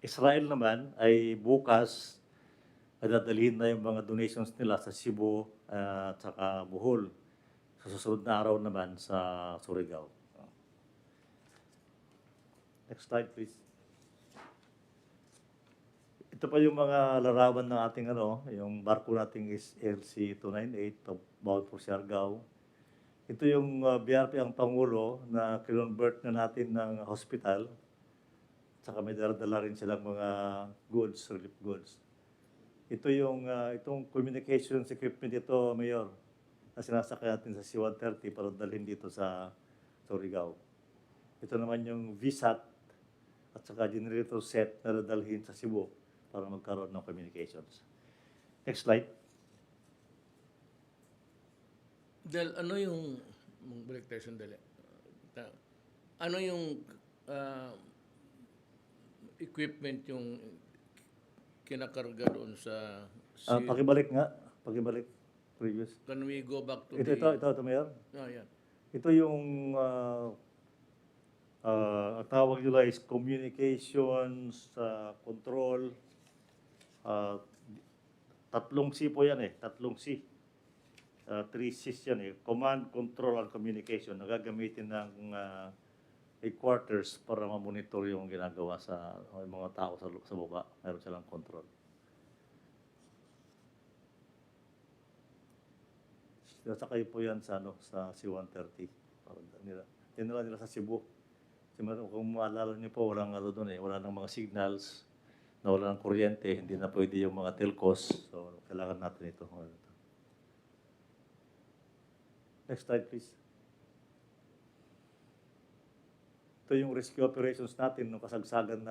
Israel naman ay bukas dadalhin na yung mga donations nila sa Cebu at saka Bohol. Sa susunod na araw naman sa Surigao. Next slide, please. Ito pa yung mga larawan ng ating yung barko nating is LC-298 bound for Siargao. Ito yung BRP ang Pangulo na kinonvert na natin ng hospital. Saka may dala rin silang mga goods, relief goods. Ito yung itong communications equipment ito, Mayor, na sinasakay natin sa C-130 para dalhin dito sa Surigao. Ito naman yung VSAT at saka generator set na dadalhin sa Cebu para magkaroon ng communications. Next slide. Del, ano yung, balik tayo sandali. Ano yung equipment yung kinakarga doon sa Pakibalik nga. Pakibalik. Previous. Can we go back to Ito, Mayor. Oh, yan. Ito yung ang tawag nila is communications, control. Uh, tatlong C po yan eh, tatlong C. Three C's yan eh. Command, control, and communication. Nagagamitin ng headquarters para ma-monitor yung ginagawa sa mga tao sa baba. Meron silang control. Sasakay po yan sa C-130. Dinala nila sa Cebu. Kung maalala niyo po, walang doon eh, wala nang mga signals, nawala ng kuryente, hindi na pwede yung mga telcos. So, kailangan natin ito. Next slide, please. Ito yung rescue operations natin nung kasagsagan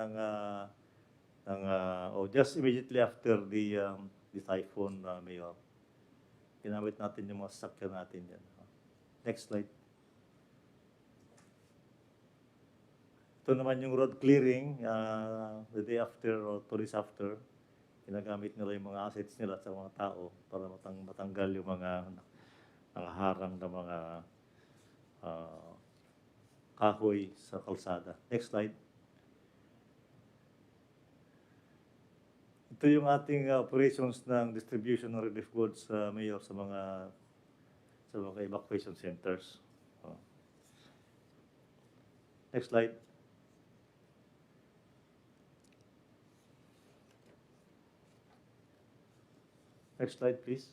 just immediately after the typhoon, Mayor. Ginamit natin yung mga sasakyan natin yan. Next slide. Ito naman yung road clearing, the day after or 2 days after. Ginagamit nila yung mga assets nila sa mga tao para matanggal yung mga nakaharang na mga kahoy sa kalsada. Next slide. Ito yung ating operations ng distribution ng relief goods, Mayor, sa mga evacuation centers. Next slide. Next slide, please.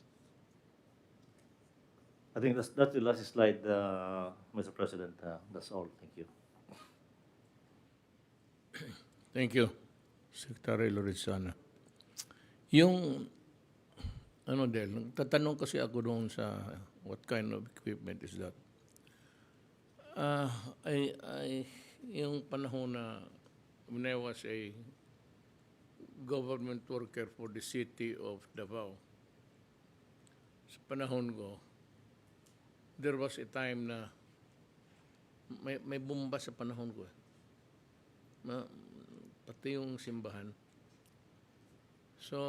I think that's the last slide, Mr. President. That's all. Thank you. Thank you, Secretary Lorenzana. Yung, tatanong kasi ako doon sa what kind of equipment is that? Yung panahon na when I was a government worker for the city of Davao, sa panahon ko, there was a time na may bomba sa panahon ko. Pati yung simbahan. So,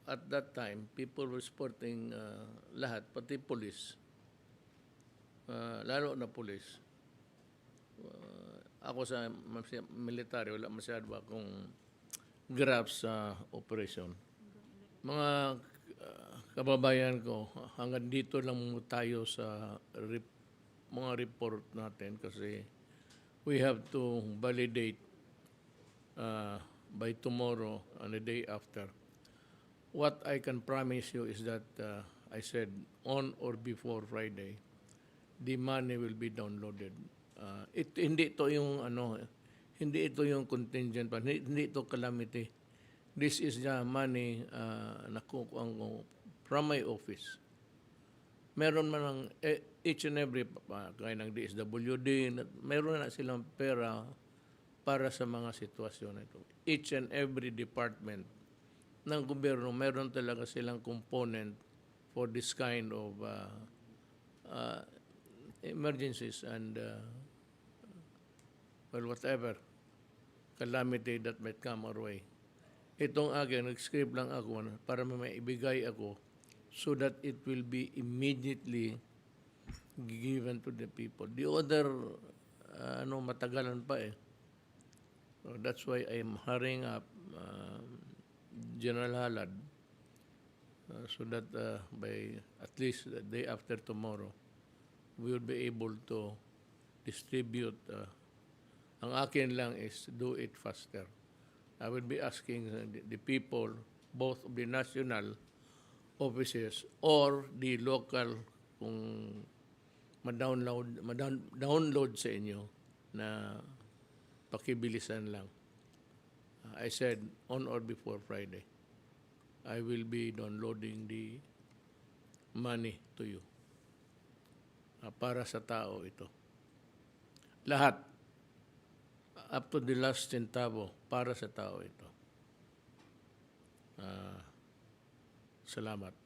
at that time, people were supporting lahat, pati police. Lalo na police. Ako sa military, wala masyado akong grasp sa operation. Mga kababayan ko, hanggang dito lang tayo sa mga report natin kasi we have to validate by tomorrow and the day after. What I can promise you is that I said on or before Friday, the money will be downloaded. Hindi ito yung hindi ito yung contingent fund, hindi ito calamity. This is the money nakukuha ko from my office. Meron man ng each and every kaya ng DSWD, meron na silang pera para sa mga sitwasyon na ito. Each and every department ng gobyerno, meron talaga silang component for this kind of emergencies and whatever calamity that might come our way. Itong akin, nag-script lang ako para may ibigay ako so that it will be immediately given to the people. The other, matagalan pa eh. So that's why I am hurrying up General Halad so that by at least the day after tomorrow, we will be able to distribute. Ang akin lang is do it faster. I will be asking the people, both of the national offices or the local, kung ma-download sa inyo na pakibilisan lang. I said on or before Friday, I will be downloading the money to you. Para sa tao ito. Lahat. Up to the last centavo, para sa tao ito. Salamat.